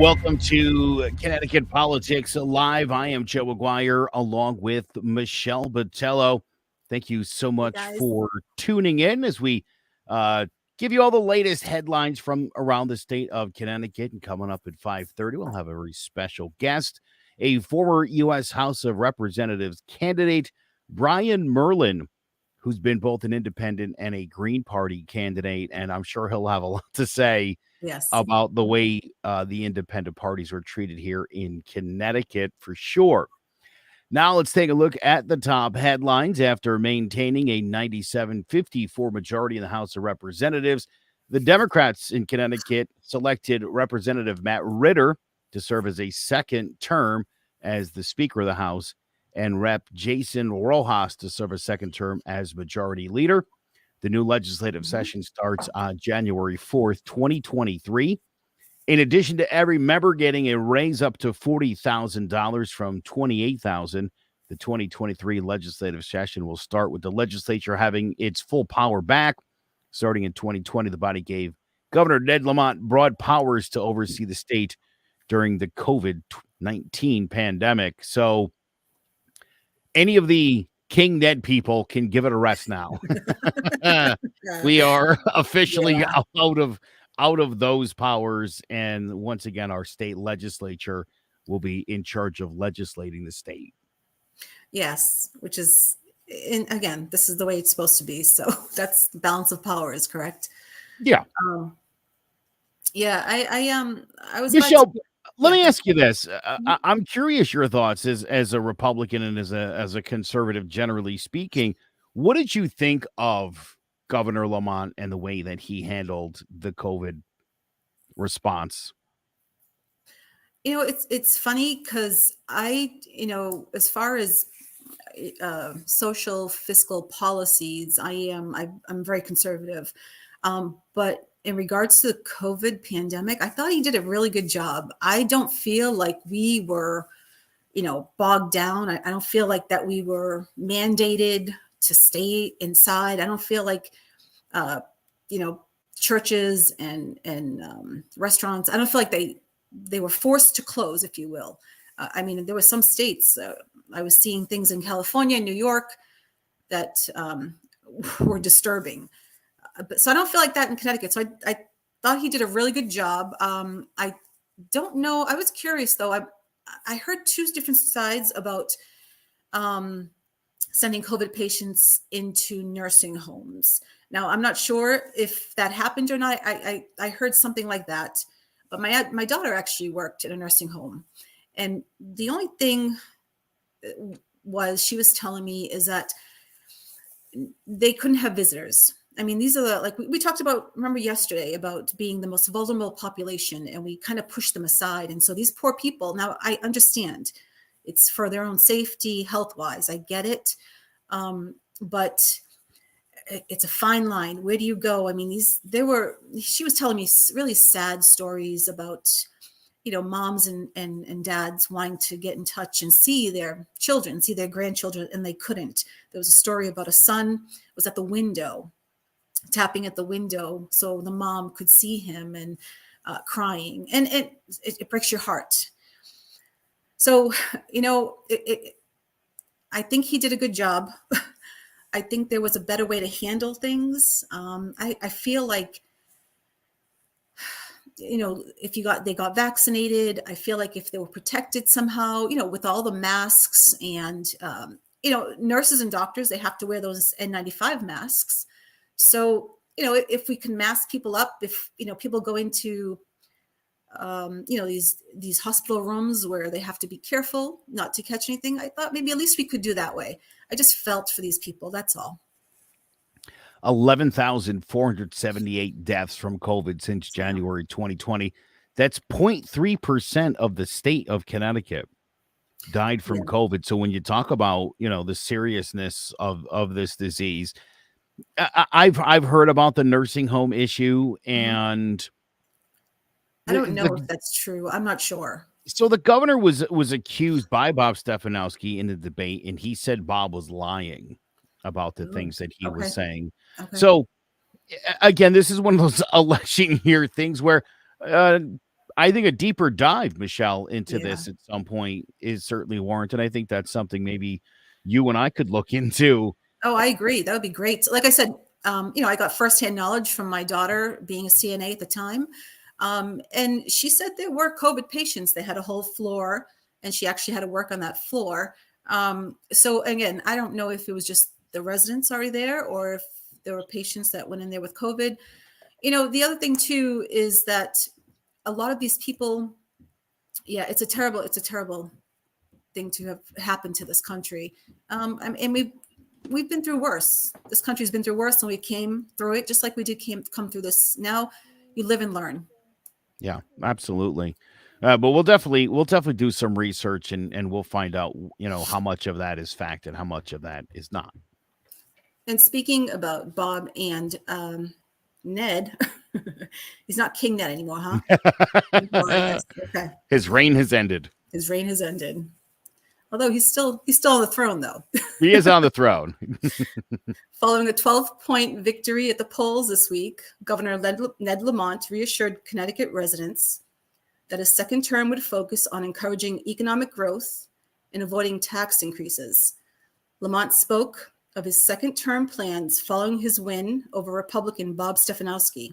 Welcome to Connecticut Politics Live. I am Joe Aguiar along with Michelle Bohtello. Thank you so much for tuning in as we give you all the latest headlines from around the state of Connecticut. And coming up at 5:30, we'll have a very special guest, a former U.S. House of Representatives candidate, Brian Merlen, who's been both an independent and a Green Party candidate. And I'm sure he'll have a lot to say about the way the independent parties are treated here in Connecticut for sure. Now let's take a look at the top headlines. After maintaining a 97-54 majority in the House of Representatives, the Democrats in Connecticut selected Representative Matt Ritter to serve as a second term as the Speaker of the House, and Rep. Jason Rojas to serve a second term as Majority Leader. The new legislative session starts on January 4th, 2023. In addition to every member getting a raise up to $40,000 from $28,000, the 2023 legislative session will start with the legislature having its full power back. Starting in 2020, the body gave Governor Ned Lamont broad powers to oversee the state during the COVID-19 pandemic. So any of the King Ned people can give it a rest now. We are officially out of those powers, and once again, our state legislature will be in charge of legislating the state. Yes, which is, again, this is the way it's supposed to be. So that's the balance of powers, correct? Yeah. I was Michelle. Let me ask you this. I'm curious your thoughts as a Republican and as a conservative, generally speaking. What did you think of Governor Lamont and the way that he handled the COVID response? It's funny because as far as social fiscal policies, I'm very conservative, but in regards to the COVID pandemic, I thought he did a really good job. I don't feel like we were, bogged down. I don't feel like that we were mandated to stay inside. I don't feel like, churches and restaurants, I don't feel like they were forced to close, if you will. There were some states, I was seeing things in California and New York that were disturbing. So I don't feel like that in Connecticut. So I thought he did a really good job. I don't know. I was curious, though. I heard two different sides about sending COVID patients into nursing homes. Now, I'm not sure if that happened or not. I heard something like that. But my daughter actually worked in a nursing home. And the only thing she was telling me is that they couldn't have visitors. These are like we talked about, remember yesterday, about being the most vulnerable population, and we kind of pushed them aside. And so these poor people, now I understand it's for their own safety, health-wise. I get it. But it's a fine line. Where do you go? She was telling me really sad stories about, moms and dads wanting to get in touch and see their children, see their grandchildren, and they couldn't. There was a story about a son was at the window, tapping at the window so the mom could see him and crying. And it breaks your heart. So, I think he did a good job. I think there was a better way to handle things. I feel like, if they got vaccinated, I feel like if they were protected somehow, with all the masks and, nurses and doctors, they have to wear those N95 masks. So, if we can mask people up, if, people go into, these hospital rooms where they have to be careful not to catch anything, I thought maybe at least we could do that way. I just felt for these people. That's all. 11,478 deaths from COVID since January 2020. That's 0.3% of the state of Connecticut died from COVID. So when you talk about, the seriousness of this disease, I've heard about the nursing home issue, and I don't know if that's true. I'm not sure. So the governor was accused by Bob Stefanowski in the debate, and he said Bob was lying about the things that he was saying. So again, this is one of those election year things where I think a deeper dive, Michelle, into Yeah. this at some point is certainly warranted. I think that's something maybe you and I could look into. Oh, I agree. That would be great. Like I said, I got firsthand knowledge from my daughter being a CNA at the time. And she said there were COVID patients. They had a whole floor, and she actually had to work on that floor. So again, I don't know if it was just the residents already there or if there were patients that went in there with COVID. The other thing too is that a lot of these people, yeah, it's a terrible thing to have happened to this country. And we've been through worse. This country's been through worse, and we came through it just like we did come through this. Now you live and learn. Yeah, absolutely. But we'll definitely do some research and we'll find out, how much of that is fact and how much of that is not. And speaking about Bob and Ned, he's not King Ned anymore, huh? Okay. His reign has ended. His reign has ended. Although he's still on the throne, though. He is on the throne. Following a 12-point victory at the polls this week, Governor Ned Lamont reassured Connecticut residents that his second term would focus on encouraging economic growth and avoiding tax increases. Lamont spoke of his second term plans following his win over Republican Bob Stefanowski.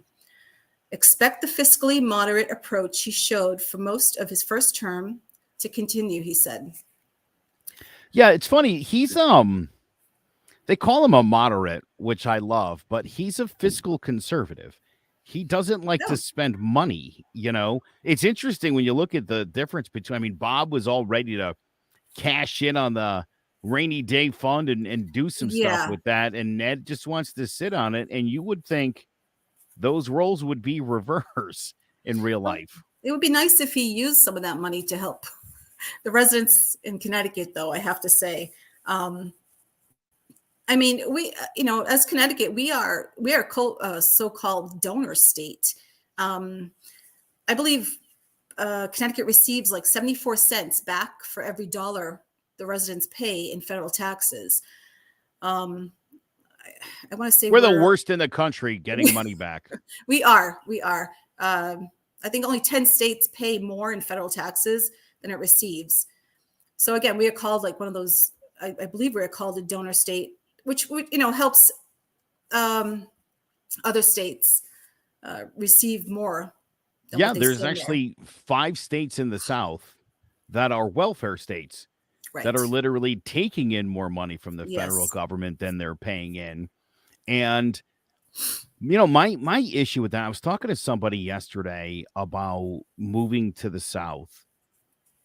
Expect the fiscally moderate approach he showed for most of his first term to continue, he said. Yeah, it's funny. He's they call him a moderate, which I love, but he's a fiscal conservative. He doesn't like to spend money, It's interesting when you look at the difference between, Bob was all ready to cash in on the rainy day fund and do some stuff with that, and Ned just wants to sit on it, and you would think those roles would be reversed in real life. It would be nice if he used some of that money to help the residents in Connecticut, though, I have to say. We, as Connecticut, we are a so-called donor state. I believe Connecticut receives like 74 cents back for every dollar the residents pay in federal taxes. I want to say we're the worst in the country getting money back. We are. I think only 10 states pay more in federal taxes than it receives. So again, we are called like one of those, I believe we're called a donor state, which helps other states receive more. Yeah, there's actually 5 states in the South that are welfare states that are literally taking in more money from the federal government than they're paying in. And, my issue with that, I was talking to somebody yesterday about moving to the South,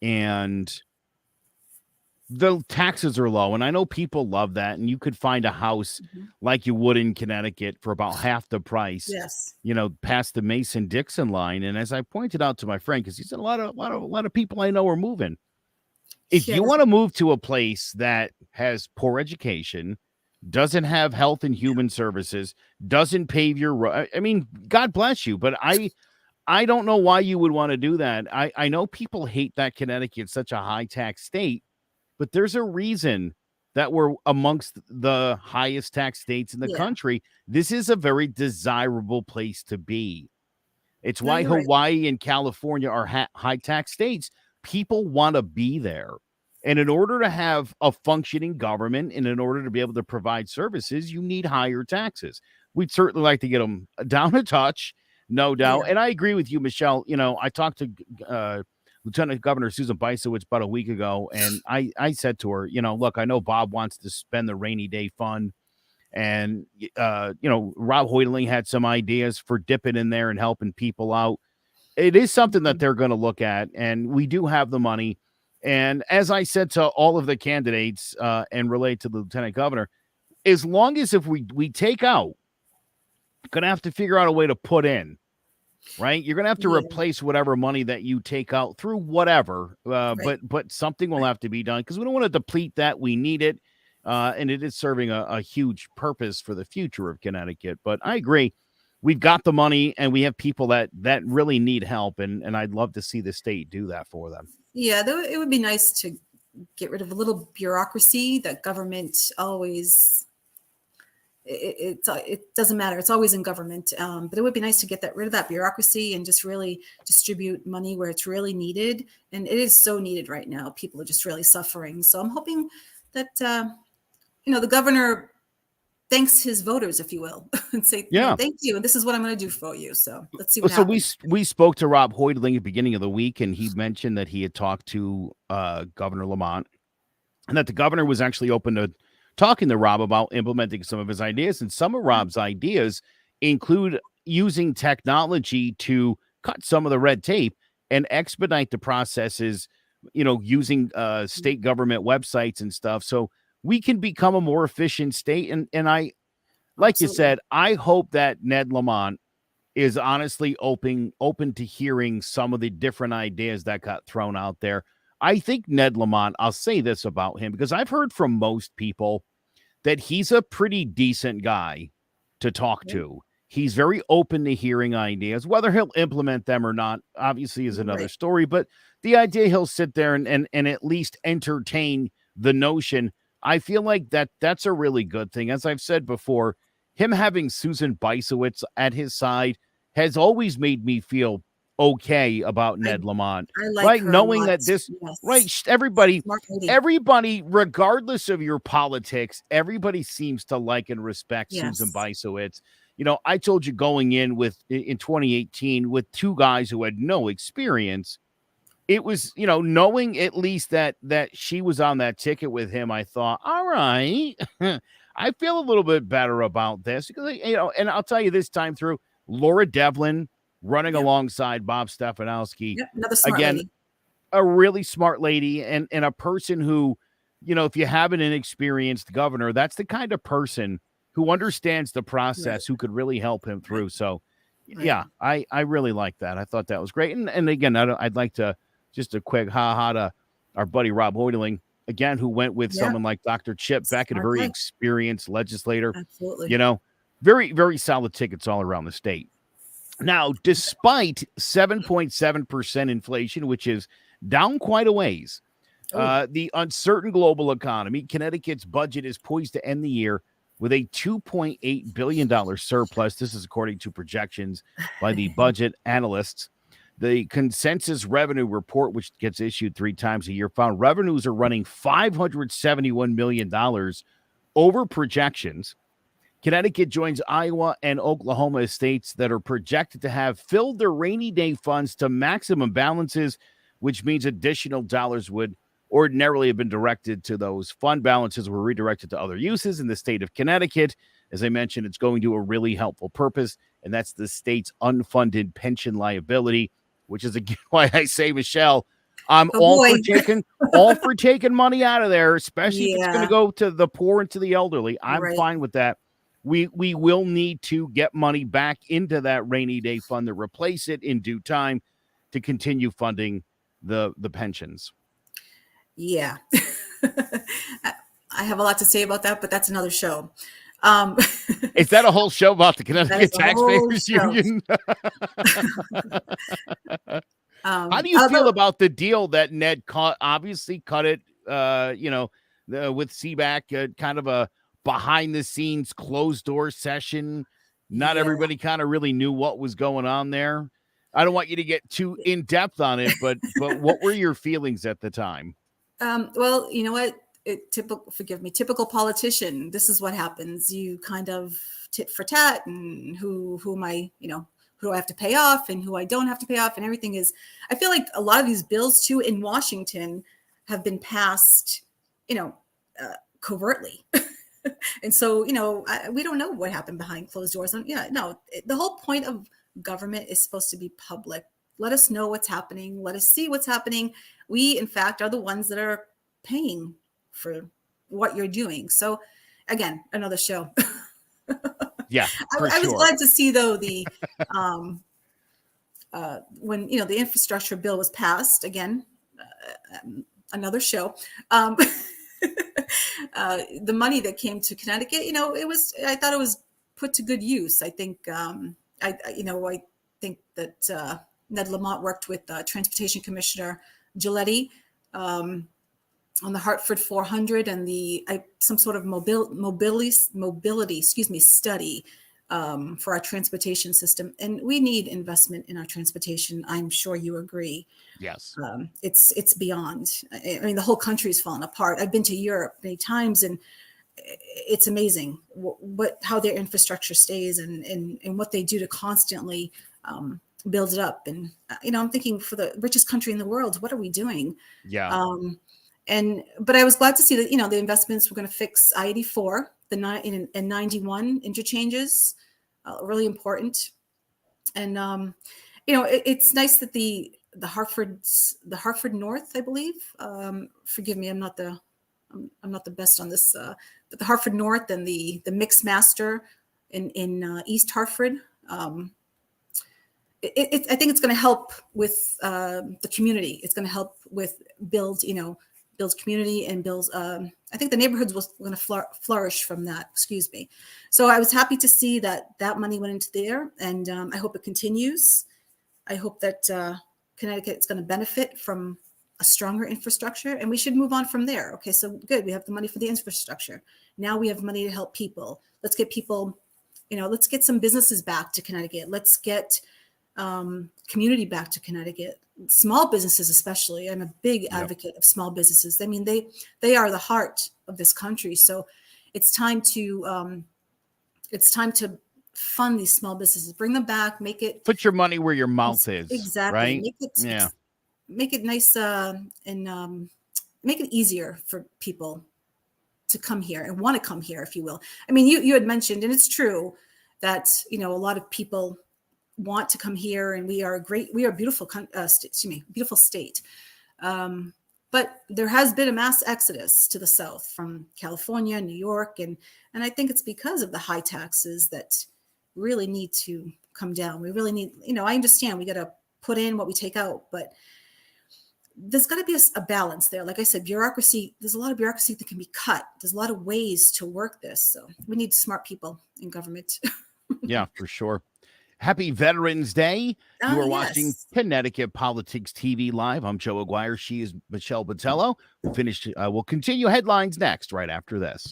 and the taxes are low. And I know people love that. And you could find a house like you would in Connecticut for about half the price, past the Mason-Dixon line. And as I pointed out to my friend, because he said a lot of people I know are moving. If you want to move to a place that has poor education, doesn't have health and human services, doesn't pave your road, God bless you. But I don't know why you would want to do that. I know people hate that Connecticut's such a high tax state, but there's a reason that we're amongst the highest tax states in the country. This is a very desirable place to be. It's why Hawaii and California are high tax states. People want to be there. And in order to have a functioning government and in order to be able to provide services, you need higher taxes. We'd certainly like to get them down a touch, no doubt. Yeah. And I agree with you, Michelle. I talked to Lieutenant Governor Susan Bysowitz about a week ago, and I said to her, look, I know Bob wants to spend the rainy day fund. And, Rob Hoytling had some ideas for dipping in there and helping people out. It is something that they're going to look at, and we do have the money. And as I said to all of the candidates and relate to the lieutenant governor, as long as if we take out, going to have to figure out a way to put in, right? You're going to have to replace whatever money that you take out through whatever, but something will have to be done because we don't want to deplete that. We need it. And it is serving a huge purpose for the future of Connecticut. But I agree. We've got the money and we have people that really need help. And I'd love to see the state do that for them. Yeah, it would be nice to get rid of a little bureaucracy that government always it doesn't matter. It's always in government. But it would be nice to get rid of that bureaucracy and just really distribute money where it's really needed. And it is so needed right now. People are just really suffering. So I'm hoping that, the governor thanks his voters, if you will, and say, thank you. And this is what I'm going to do for you. So let's see what happens. So we spoke to Rob Bohtello at the beginning of the week, and he mentioned that he had talked to Governor Lamont, and that the governor was actually open to talking to Rob about implementing some of his ideas. And some of Rob's ideas include using technology to cut some of the red tape and expedite the processes, using state government websites and stuff. So we can become a more efficient state. And I, like you said, I hope that Ned Lamont is honestly open to hearing some of the different ideas that got thrown out there. I think Ned Lamont, I'll say this about him, because I've heard from most people that he's a pretty decent guy to talk to. He's very open to hearing ideas. Whether he'll implement them or not, obviously, is another story. But the idea he'll sit there and at least entertain the notion, I feel like that's a really good thing. As I've said before, him having Susan Bisowitz at his side has always made me feel okay about Ned Lamont, I like her knowing a lot. that this, everybody, regardless of your politics, everybody seems to like and respect Susan Bisowitz. I told you going in 2018 with two guys who had no experience, it was, knowing at least that she was on that ticket with him, I thought, all right, I feel a little bit better about this, because, and I'll tell you this time through, Laura Devlin running alongside Bob Stefanowski. Another smart lady. A really smart lady, and a person who, if you have an inexperienced governor, that's the kind of person who understands the process, who could really help him through. So, I really like that. I thought that was great. And again, I'd like to just a quick to our buddy Rob Bohtello, again, who went with someone like Dr. Chip Beckett, a very experienced legislator. Absolutely. Very, very solid tickets all around the state. Now, despite 7.7% inflation, which is down quite a ways, the uncertain global economy, Connecticut's budget is poised to end the year with a $2.8 billion surplus. This is according to projections by the budget analysts. The consensus revenue report, which gets issued 3 times a year, found revenues are running $571 million over projections. Connecticut joins Iowa and Oklahoma states that are projected to have filled their rainy day funds to maximum balances, which means additional dollars would ordinarily have been directed to those fund balances were redirected to other uses in the state of Connecticut. As I mentioned, it's going to a really helpful purpose, and that's the state's unfunded pension liability, which is again why I say, Michelle, I'm all for taking money out of there, especially if it's going to go to the poor and to the elderly. I'm fine with that. We will need to get money back into that rainy day fund to replace it in due time to continue funding the pensions. Yeah. I have a lot to say about that, but that's another show. Is that a whole show about the Connecticut Taxpayers Union? How do you feel about the deal that Ned obviously cut it, with CBAC, kind of a behind-the-scenes, closed-door session? Not everybody kind of really knew what was going on there. I don't want you to get too in-depth on it, but what were your feelings at the time? Well, you know what? Typical politician. This is what happens. You kind of tit for tat, and who am I, who do I have to pay off and who I don't have to pay off, and everything is, I feel like a lot of these bills too in Washington have been passed, covertly. And so, we don't know what happened behind closed doors. The whole point of government is supposed to be public. Let us know what's happening. Let us see what's happening. We, in fact, are the ones that are paying for what you're doing. So, again, another show. Yeah, I was glad to see, though, the when the infrastructure bill was passed. Again, another show. The money that came to Connecticut, I thought it was put to good use. I think, I think that Ned Lamont worked with Transportation Commissioner Giletti on the Hartford 400 and some sort of mobility study for our transportation system. And we need investment in our transportation. I'm sure you agree. Yes. It's beyond. I mean, the whole country's fallen apart. I've been to Europe many times, and it's amazing how their infrastructure stays and what they do to constantly build it up. And I'm thinking, for the richest country in the world, what are we doing? Yeah. But I was glad to see that the investments were going to fix I-84, and 91 interchanges, really important. And it's nice that the Hartford North, I believe. Forgive me, I'm not the best on this, but the Hartford North and the Mixed Master in East Hartford. I think it's going to help with the community. It's going to help with builds community and builds. I think the neighborhoods was going to flourish from that. Excuse me. So I was happy to see that money went into there, and I hope it continues. I hope that Connecticut is going to benefit from a stronger infrastructure, and we should move on from there. Okay, so good. We have the money for the infrastructure. Now we have money to help people. Let's get people, let's get some businesses back to Connecticut. Let's get community back to Connecticut. Small businesses, especially. I'm a big advocate of small businesses. I mean, they are the heart of this country. So it's time to fund these small businesses, bring them back, make it. Put your money where your mouth is. Exactly. Right? Make it nice and make it easier for people to come here and want to come here, if you will. I mean, you had mentioned, and it's true, that a lot of people want to come here, and we are a beautiful beautiful state. But there has been a mass exodus to the south from California, New York, and I think it's because of the high taxes that really need to come down. We really need, I understand we got to put in what we take out, but there's got to be a balance there. Like I said, bureaucracy, there's a lot of bureaucracy that can be cut. There's a lot of ways to work this. So we need smart people in government. Yeah, for sure. Happy Veterans Day. You are watching Connecticut Politics TV Live. I'm Joe Aguiar. She is Michelle Bohtello. We'll continue headlines next, right after this.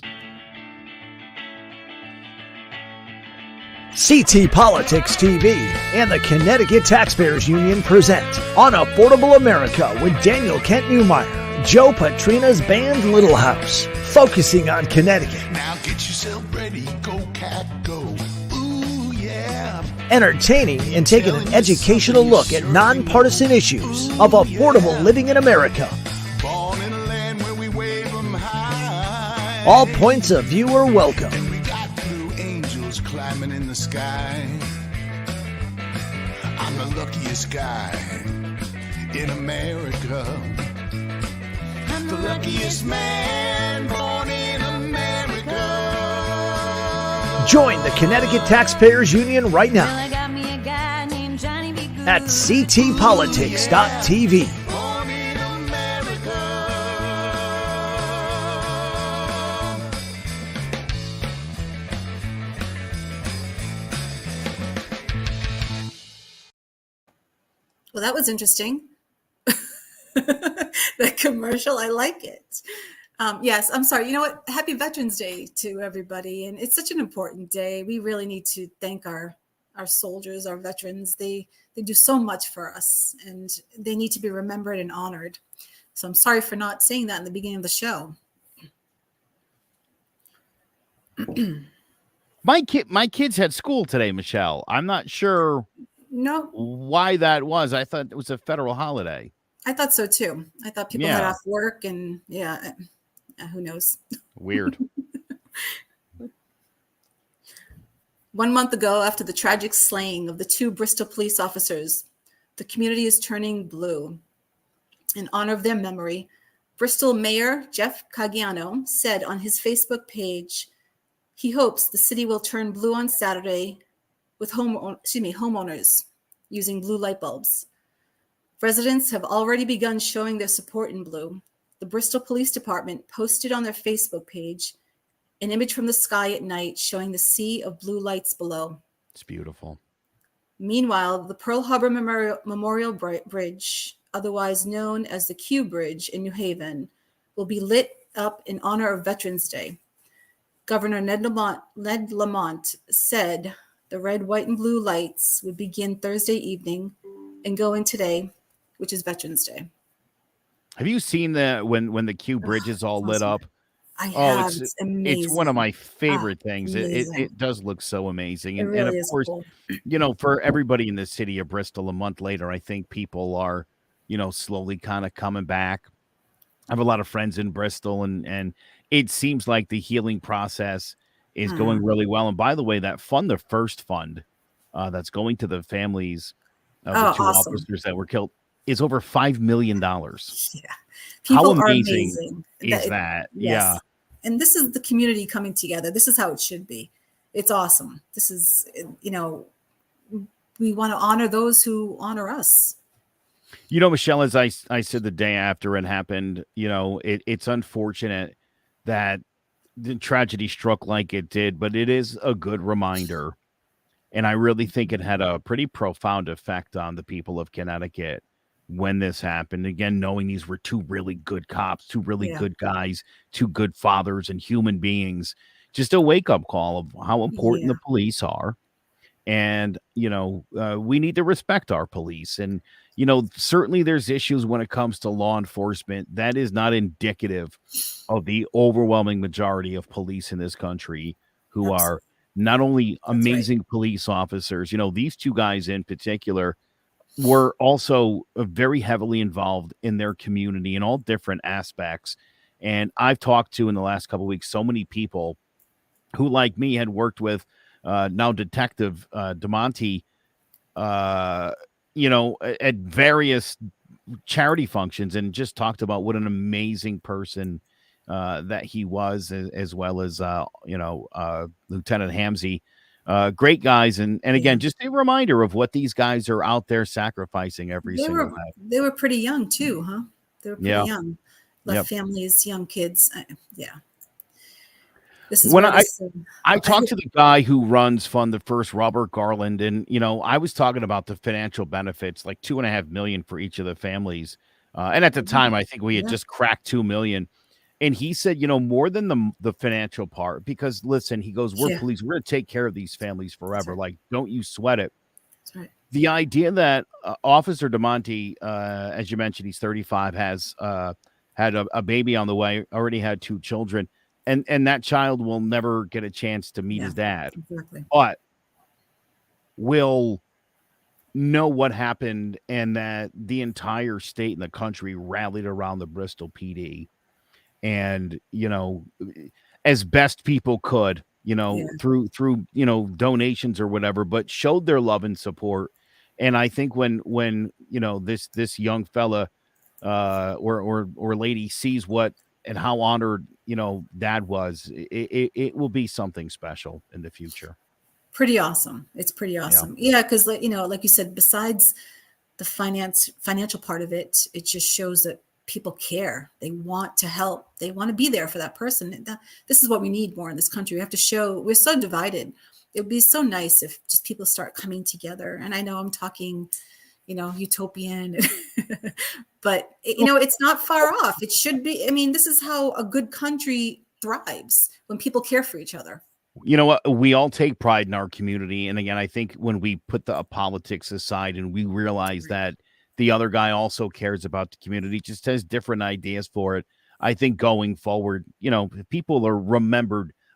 CT Politics TV and the Connecticut Taxpayers Union present On Affordable America with Daniel Kent Newmeyer, Joe Patrina's band Little House, focusing on Connecticut. Now get yourself ready, go cat go. Ooh, yeah. Entertaining and taking an educational look at nonpartisan issues of affordable living in America. Born in a land where we wave 'em high. All points of view are welcome. And we got blue angels climbing in the sky. I'm the luckiest guy in America. I'm the luckiest man born in America. Join the Connecticut Taxpayers Union right now at ctpolitics.tv. Born in America. Well, that was interesting. That commercial, I like it. Yes, I'm sorry. You know what? Happy Veterans Day to everybody. And it's such an important day. We really need to thank our soldiers, our veterans. They do so much for us, and they need to be remembered and honored. So I'm sorry for not saying that in the beginning of the show. My kids had school today, Michelle. I'm not sure why that was. I thought it was a federal holiday. I thought so too. I thought people had off work, and who knows? Weird. 1 month ago, after the tragic slaying of the 2 Bristol police officers, the community is turning blue. In honor of their memory, Bristol Mayor Jeff Cagiano said on his Facebook page he hopes the city will turn blue on Saturday with homeowners using blue light bulbs. Residents have already begun showing their support in blue. The Bristol Police Department posted on their Facebook page an image from the sky at night showing the sea of blue lights below. It's beautiful. Meanwhile, the Pearl Harbor Memorial Bridge, otherwise known as the Q Bridge in New Haven, will be lit up in honor of Veterans Day. Governor Ned Lamont said the red, white, and blue lights would begin Thursday evening and go in today, which is Veterans Day. Have you seen when the Q Bridge is all lit up? I have. It's amazing. It's one of my favorite things. Amazing. It does look so amazing. It really and of is course, cool. For everybody in the city of Bristol a month later, I think people are, slowly kind of coming back. I have a lot of friends in Bristol, and it seems like the healing process is going really well. And by the way, that fund, the first fund that's going to the families of the two officers that were killed, is over $5 million. Yeah. How amazing is that? Yes. Yeah. And this is the community coming together. This is how it should be. It's awesome. This is, we want to honor those who honor us. Michelle, as I said the day after it happened, it's unfortunate that the tragedy struck like it did, but it is a good reminder. And I really think it had a pretty profound effect on the people of Connecticut when this happened. Again, knowing these were two really good cops, two really good guys, two good fathers and human beings, just a wake-up call of how important the police are. And, we need to respect our police. And, certainly there's issues when it comes to law enforcement. That is not indicative of the overwhelming majority of police in this country who are not only amazing police officers. These two guys in particular were also very heavily involved in their community in all different aspects. And I've talked to in the last couple of weeks so many people who, like me, had worked with now Detective DeMonte, at various charity functions, and just talked about what an amazing person that he was, as well as Lieutenant Hamzy. Great guys, and again, just a reminder of what these guys are out there sacrificing every single day. They were pretty young too, huh? They were pretty young. Left families, young kids. This is when I talked to the guy who runs Fund the First, Robert Garland, and I was talking about the financial benefits, like $2.5 million for each of the families, and at the time, I think we had just cracked $2 million. And he said, more than the financial part, because listen, he goes, we're police, we're going to take care of these families forever. Like, don't you sweat it. That's right. The idea that Officer DeMonte, as you mentioned, he's 35, has had a baby on the way, already had 2 children, and that child will never get a chance to meet his dad, but will know what happened, and that the entire state and the country rallied around the Bristol PD. And, as best people could, through donations or whatever, but showed their love and support. And I think when this young fella or lady sees what and how honored, Dad was, it will be something special in the future. Pretty awesome. It's pretty awesome. Yeah. Cause like you said, besides the financial part of it, it just shows that people care. They want to help. They want to be there for that person. This is what we need more in this country. We have to show we're so divided. It would be so nice if just people start coming together. And I know I'm talking, utopian, but it's not far off. It should be. I mean, this is how a good country thrives, when people care for each other. You know what? We all take pride in our community. And again, I think when we put the politics aside and we realize that the other guy also cares about the community, just has different ideas for it, I think going forward, people are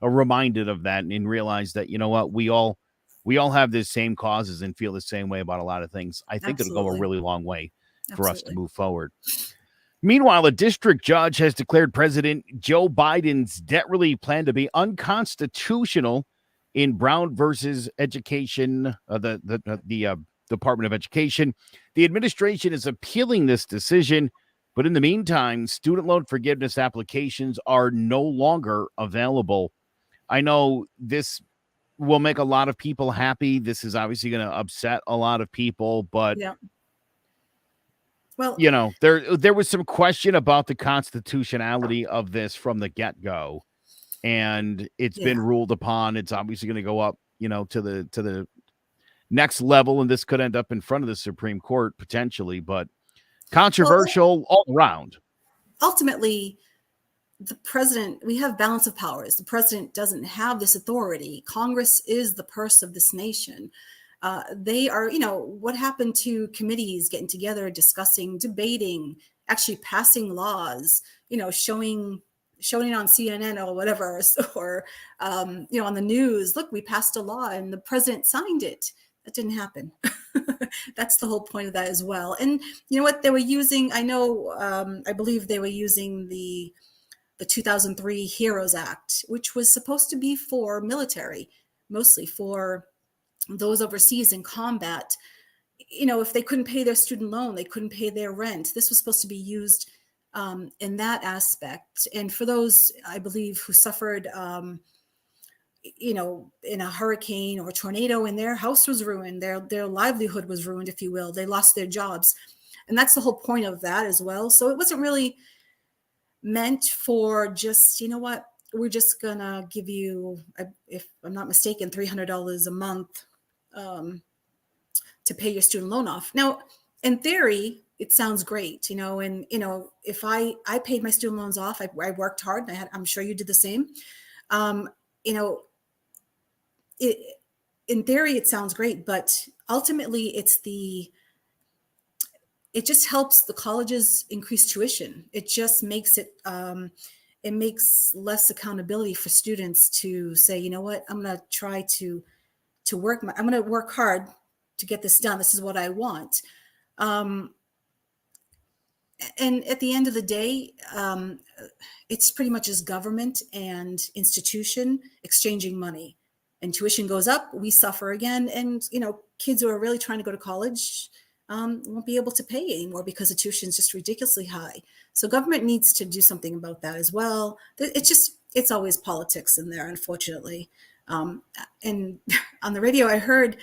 reminded of that, and realize that, what, we all have the same causes and feel the same way about a lot of things. I think it'll go a really long way for us to move forward. Meanwhile, a district judge has declared President Joe Biden's debt relief plan to be unconstitutional in Brown versus Education, the Department of Education. The administration is appealing this decision, but in the meantime, student loan forgiveness applications are no longer available. I know this will make a lot of people happy. This is obviously going to upset a lot of people, but well, there was some question about the constitutionality of this from the get-go, and it's been ruled upon. It's obviously going to go up, to the next level, and this could end up in front of the Supreme Court potentially, but controversial all around. Ultimately, the president, we have balance of powers. The president doesn't have this authority. Congress is the purse of this nation. They are, what happened to committees getting together, discussing, debating, actually passing laws, showing it on CNN or whatever, or, on the news, look, we passed a law and the president signed it. That didn't happen. That's the whole point of that as well. And you know what they were using? I believe they were using the 2003 HEROES Act, which was supposed to be for military, mostly for those overseas in combat. If they couldn't pay their student loan, they couldn't pay their rent. This was supposed to be used in that aspect. And for those, I believe, who suffered, in a hurricane or a tornado and their house was ruined, their livelihood was ruined, if you will. They lost their jobs. And that's the whole point of that as well. So it wasn't really meant for just, we're just going to give you, if I'm not mistaken, $300 a month to pay your student loan off. Now, in theory, it sounds great, and, if I paid my student loans off, I worked hard, and I'm sure you did the same. In theory, it sounds great, but ultimately it just helps the colleges increase tuition. It just makes it makes less accountability for students to say, you know what, I'm going to try to work. I'm going to work hard to get this done. This is what I want. And at the end of the day, it's pretty much as government and institution exchanging money. And tuition goes up, we suffer again. And, kids who are really trying to go to college won't be able to pay anymore because the tuition is just ridiculously high. So government needs to do something about that as well. It's always politics in there, unfortunately. And on the radio, I heard,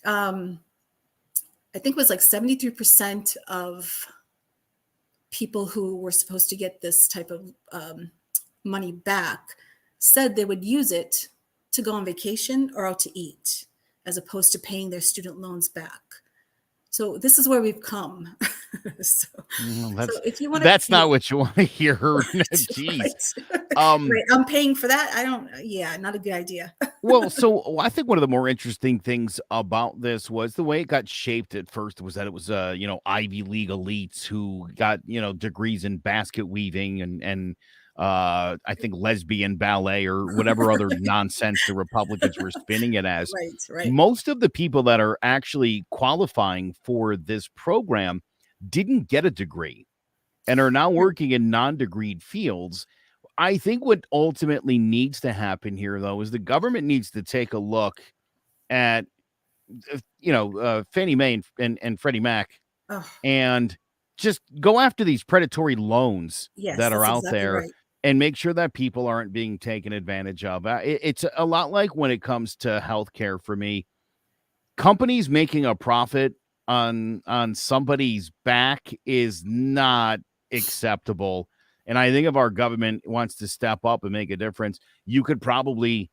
I think it was like 73% of people who were supposed to get this type of money back said they would use it to go on vacation or out to eat, as opposed to paying their student loans back. So this is where we've come. So if you want, that's not what you want to hear. Jeez. Right. I'm paying for that. Not a good idea. Well, so I think one of the more interesting things about this was the way it got shaped at first was that it was, Ivy League elites who got, degrees in basket weaving and I think lesbian ballet or whatever other nonsense the Republicans were spinning it as. Right. Most of the people that are actually qualifying for this program didn't get a degree and are now working in non-degreed fields. I think what ultimately needs to happen here, though, is the government needs to take a look at, Fannie Mae and Freddie Mac and just go after these predatory loans that are out there. Right. And make sure that people aren't being taken advantage of. It's a lot like when it comes to healthcare for me. Companies making a profit on somebody's back is not acceptable. And I think if our government wants to step up and make a difference, you could probably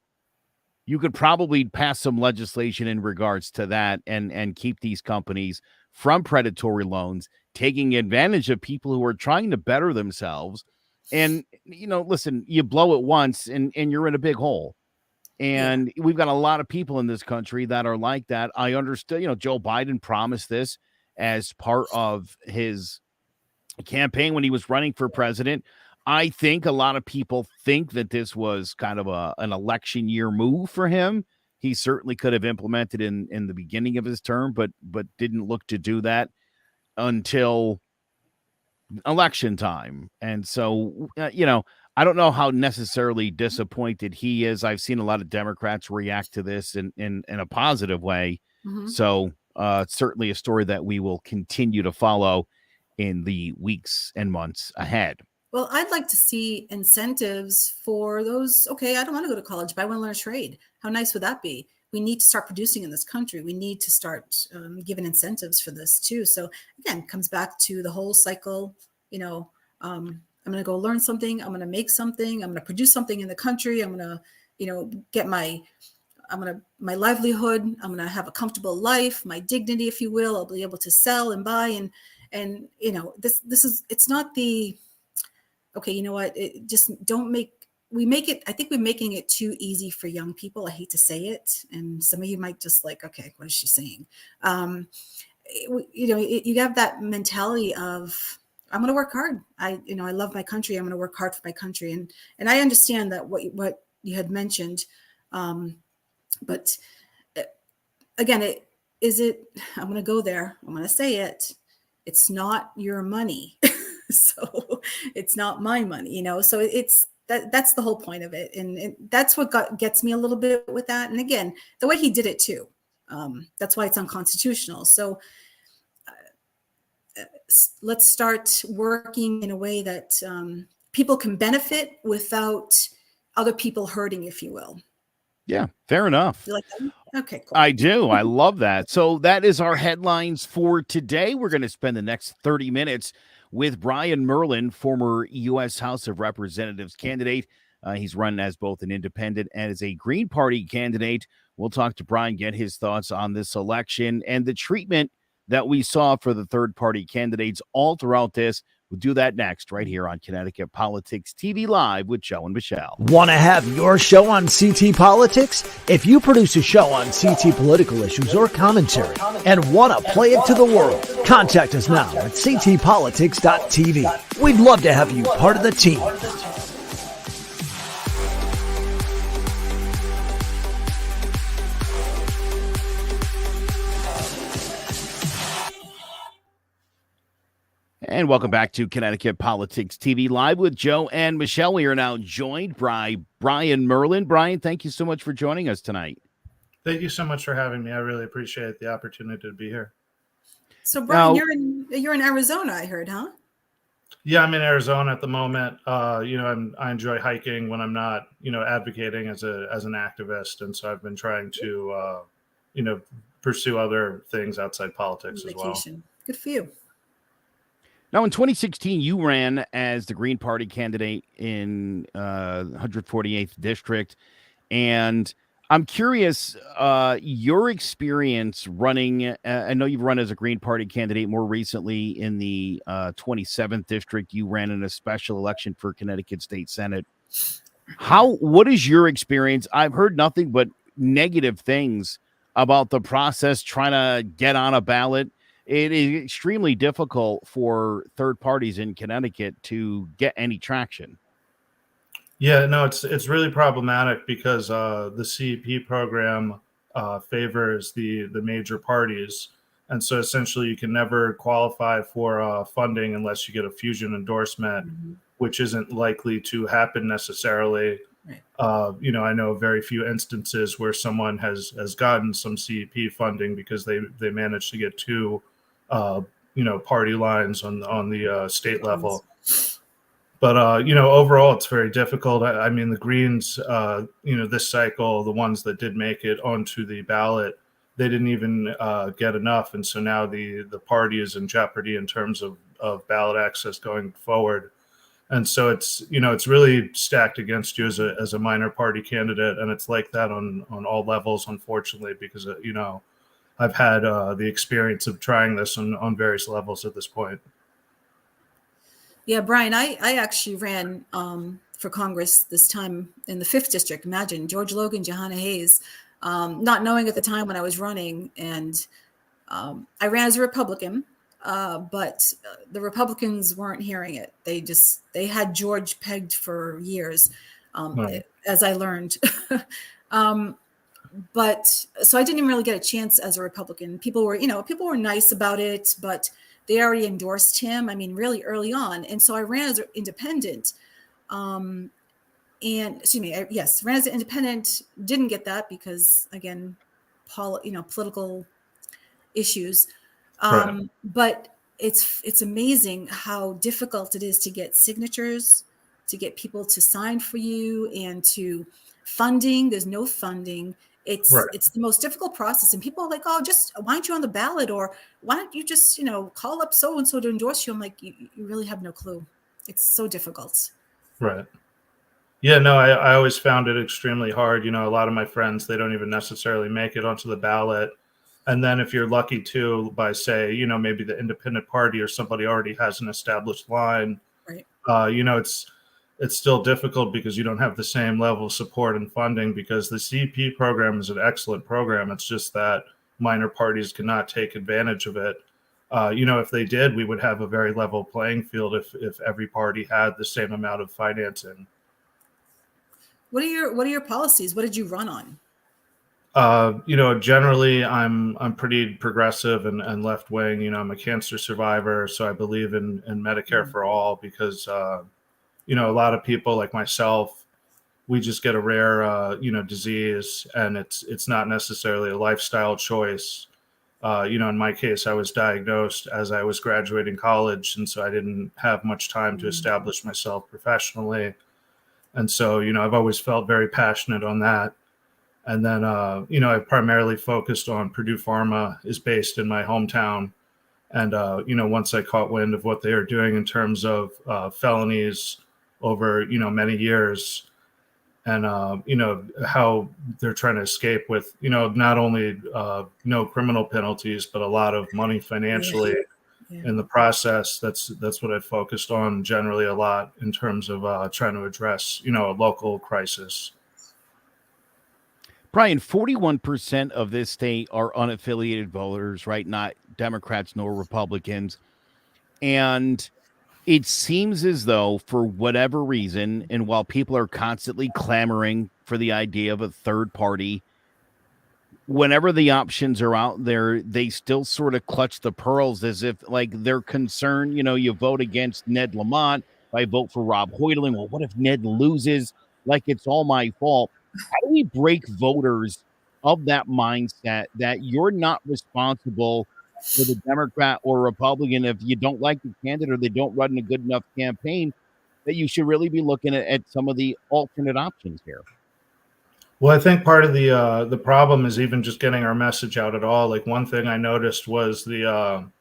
pass some legislation in regards to that and keep these companies from predatory loans, taking advantage of people who are trying to better themselves. And, listen, you blow it once and you're in a big hole. And we've got a lot of people in this country that are like that. I understood, Joe Biden promised this as part of his campaign when he was running for president. I think a lot of people think that this was kind of an election year move for him. He certainly could have implemented in the beginning of his term, but didn't look to do that until election time. And so, I don't know how necessarily disappointed he is. I've seen a lot of Democrats react to this in a positive way. Mm-hmm. So it's certainly a story that we will continue to follow in the weeks and months ahead. Well, I'd like to see incentives for those. Okay, I don't want to go to college, but I want to learn a trade. How nice would that be? We need to start producing in this country. We need to start giving incentives for this too. So again, it comes back to the whole cycle. I'm going to go learn something. I'm going to make something. I'm going to produce something in the country. I'm going to, get my livelihood. I'm going to have a comfortable life, my dignity, if you will. I'll be able to sell and buy and this is, it's not the okay, you know what? Just I think we're making it too easy for young people. I hate to say it. And some of you might just like, okay, what is she saying? You have that mentality of, I'm going to work hard. I love my country. I'm going to work hard for my country. And I understand that what you had mentioned. But again, I'm going to go there. I'm going to say it. It's not your money. So it's not my money, so that's the whole point of it. And that's what gets me a little bit with that. And again, the way he did it too, that's why it's unconstitutional. So let's start working in a way that people can benefit without other people hurting, if you will. Yeah, fair enough. You like that? Okay, cool. I do. I love that. So that is our headlines for today. We're going to spend the next 30 minutes with Brian Merlen, former U.S. House of Representatives candidate. He's run as both an independent and as a Green Party candidate. We'll talk to Brian, get his thoughts on this election and the treatment that we saw for the third-party candidates all throughout this. We'll do that next right here on Connecticut Politics TV Live with Joe and Michelle. Want to have your show on CT Politics? If you produce a show on CT political issues or commentary and want to play it to the world, contact us now at ctpolitics.tv. We'd love to have you part of the team. And welcome back to Connecticut Politics TV Live with Joe and Michelle. We are now joined by Brian Merlen. Brian, thank you so much for joining us tonight. Thank you so much for having me. I really appreciate the opportunity to be here. So, Brian, you're in Arizona, I heard, huh? Yeah, I'm in Arizona at the moment. I enjoy hiking when I'm not, advocating as an activist, and so I've been trying to, pursue other things outside politics as well. Good for you. Now, in 2016, you ran as the Green Party candidate in 148th District. And I'm curious, your experience running, I know you've run as a Green Party candidate more recently in the 27th District. You ran in a special election for Connecticut State Senate. What is your experience? I've heard nothing but negative things about the process trying to get on a ballot. It is extremely difficult for third parties in Connecticut to get any traction. Yeah, no, it's really problematic because the CEP program favors the major parties. And so essentially you can never qualify for funding unless you get a fusion endorsement, which isn't likely to happen necessarily. Right. I know very few instances where someone has gotten some CEP funding because they managed to get two party lines on the state level. But, overall, it's very difficult. I mean, the Greens, this cycle, the ones that did make it onto the ballot, they didn't even get enough. And so now the party is in jeopardy in terms of ballot access going forward. And so it's really stacked against you as a minor party candidate. And it's like that on all levels, unfortunately, because, I've had the experience of trying this on various levels at this point. Yeah, Brian, I actually ran for Congress this time in the 5th District. Imagine George Logan, Johanna Hayes, not knowing at the time when I was running. And I ran as a Republican, but the Republicans weren't hearing it. They had George pegged for years, as I learned. But so I didn't even really get a chance as a Republican. People were nice about it, but they already endorsed him. I mean, really early on. And so I ran as an independent. Ran as an independent, didn't get that because, again, political issues. Right. But it's amazing how difficult it is to get signatures, to get people to sign for you, and to funding. There's no funding. It's the most difficult process. And people are like, oh, just why aren't you on the ballot? Or why don't you just, call up so-and-so to endorse you? I'm like, you really have no clue. It's so difficult. Right. Yeah, no, I always found it extremely hard. A lot of my friends, they don't even necessarily make it onto the ballot. And then if you're lucky too, by maybe the independent party or somebody already has an established line, right. it's still difficult because you don't have the same level of support and funding, because the CEP program is an excellent program. It's just that minor parties cannot take advantage of it. If they did, we would have a very level playing field if every party had the same amount of financing. What are your policies? What did you run on? Generally I'm pretty progressive and left wing. I'm a cancer survivor, so I believe in Medicare for all, because a lot of people like myself, we just get a rare disease, and it's not necessarily a lifestyle choice. In my case, I was diagnosed as I was graduating college, and so I didn't have much time to establish myself professionally. And so, I've always felt very passionate on that. And then, I primarily focused on Purdue Pharma, is based in my hometown. And, once I caught wind of what they are doing in terms of felonies over, many years, and, how they're trying to escape with, not only no criminal penalties, but a lot of money financially in the process. That's what I focused on generally a lot in terms of trying to address, a local crisis. Brian, 41% of this state are unaffiliated voters, right? Not Democrats nor Republicans. And it seems as though, for whatever reason, and while people are constantly clamoring for the idea of a third party, whenever the options are out there, they still sort of clutch the pearls, as if like they're concerned. You vote against Ned Lamont, I vote for Rob Hoytling. Well, what if Ned loses? Like it's all my fault. How do we break voters of that mindset that you're not responsible for the Democrat or Republican if you don't like the candidate or they don't run a good enough campaign, that you should really be looking at some of the alternate options here? Well, I think part of the problem is even just getting our message out at all. Like, one thing I noticed was the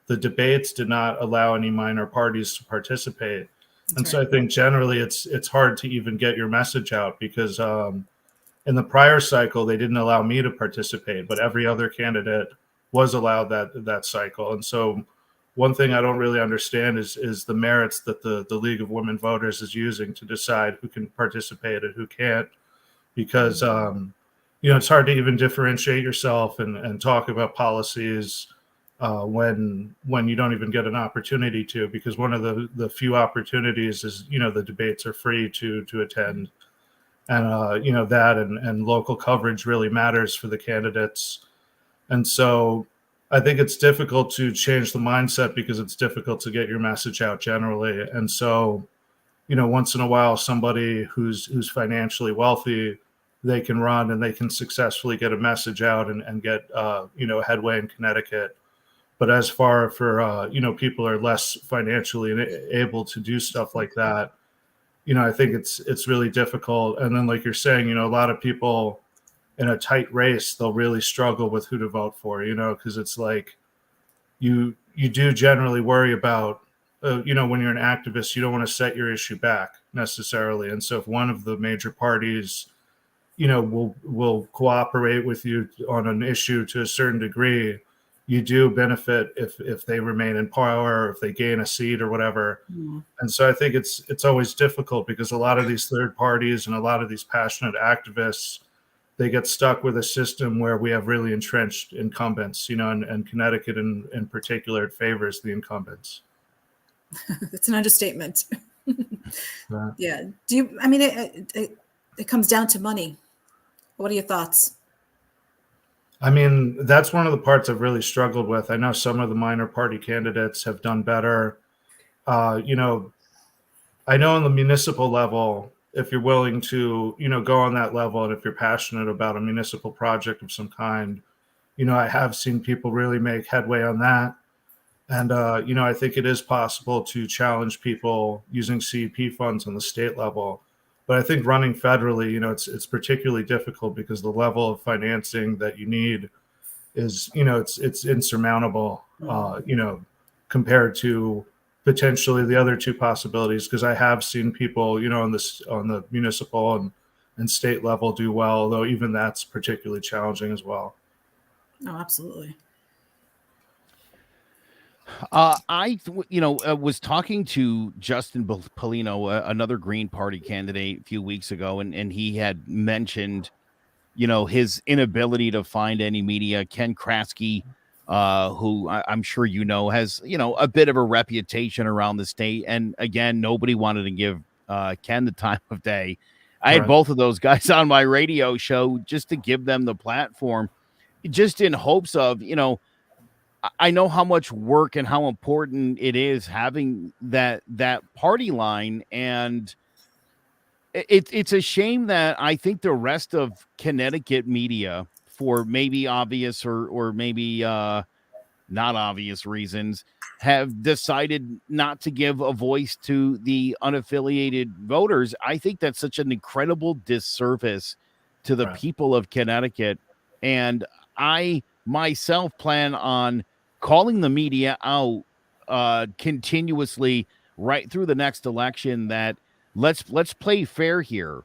debates did not allow any minor parties to participate. And so I think generally it's hard to even get your message out, because in the prior cycle, they didn't allow me to participate, but every other candidate was allowed that cycle. And so one thing I don't really understand is the merits that the League of Women Voters is using to decide who can participate and who can't, because it's hard to even differentiate yourself and talk about policies when you don't even get an opportunity to, because one of the few opportunities is, the debates are free to attend. And, that and local coverage really matters for the candidates. And so I think it's difficult to change the mindset, because it's difficult to get your message out generally. And so, once in a while, somebody who's financially wealthy, they can run and they can successfully get a message out and get, headway in Connecticut. But as far for, people who are less financially able to do stuff like that, I think it's really difficult. And then, like you're saying, a lot of people in a tight race, they'll really struggle with who to vote for, because it's like you do generally worry about, when you're an activist, you don't want to set your issue back necessarily. And so if one of the major parties, will cooperate with you on an issue to a certain degree, you do benefit if they remain in power, or if they gain a seat or whatever. And so I think it's always difficult, because a lot of these third parties and a lot of these passionate activists, they get stuck with a system where we have really entrenched incumbents, and Connecticut in particular, it favors the incumbents. That's an understatement. Yeah. It comes down to money. What are your thoughts? I mean, that's one of the parts I've really struggled with. I know some of the minor party candidates have done better. I know on the municipal level, if you're willing to, go on that level, and if you're passionate about a municipal project of some kind, I have seen people really make headway on that. And, I think it is possible to challenge people using CEP funds on the state level. But I think running federally, it's particularly difficult, because the level of financing that you need is, it's insurmountable, compared to potentially the other two possibilities. Because I have seen people, on the municipal and state level do well, though even that's particularly challenging as well. Oh, absolutely. Was talking to Justin Polino, another Green Party candidate, a few weeks ago, and he had mentioned, his inability to find any media. Ken Kraske, who I'm sure has a bit of a reputation around the state, and again, nobody wanted to give Ken the time of day. I had Right. both of those guys on my radio show just to give them the platform, just in hopes of, I know how much work and how important it is having that party line, and it's a shame that I think the rest of Connecticut media, for maybe obvious or maybe not obvious reasons, have decided not to give a voice to the unaffiliated voters. I think that's such an incredible disservice to the Right. people of Connecticut. And I myself plan on calling the media out continuously right through the next election, that let's play fair here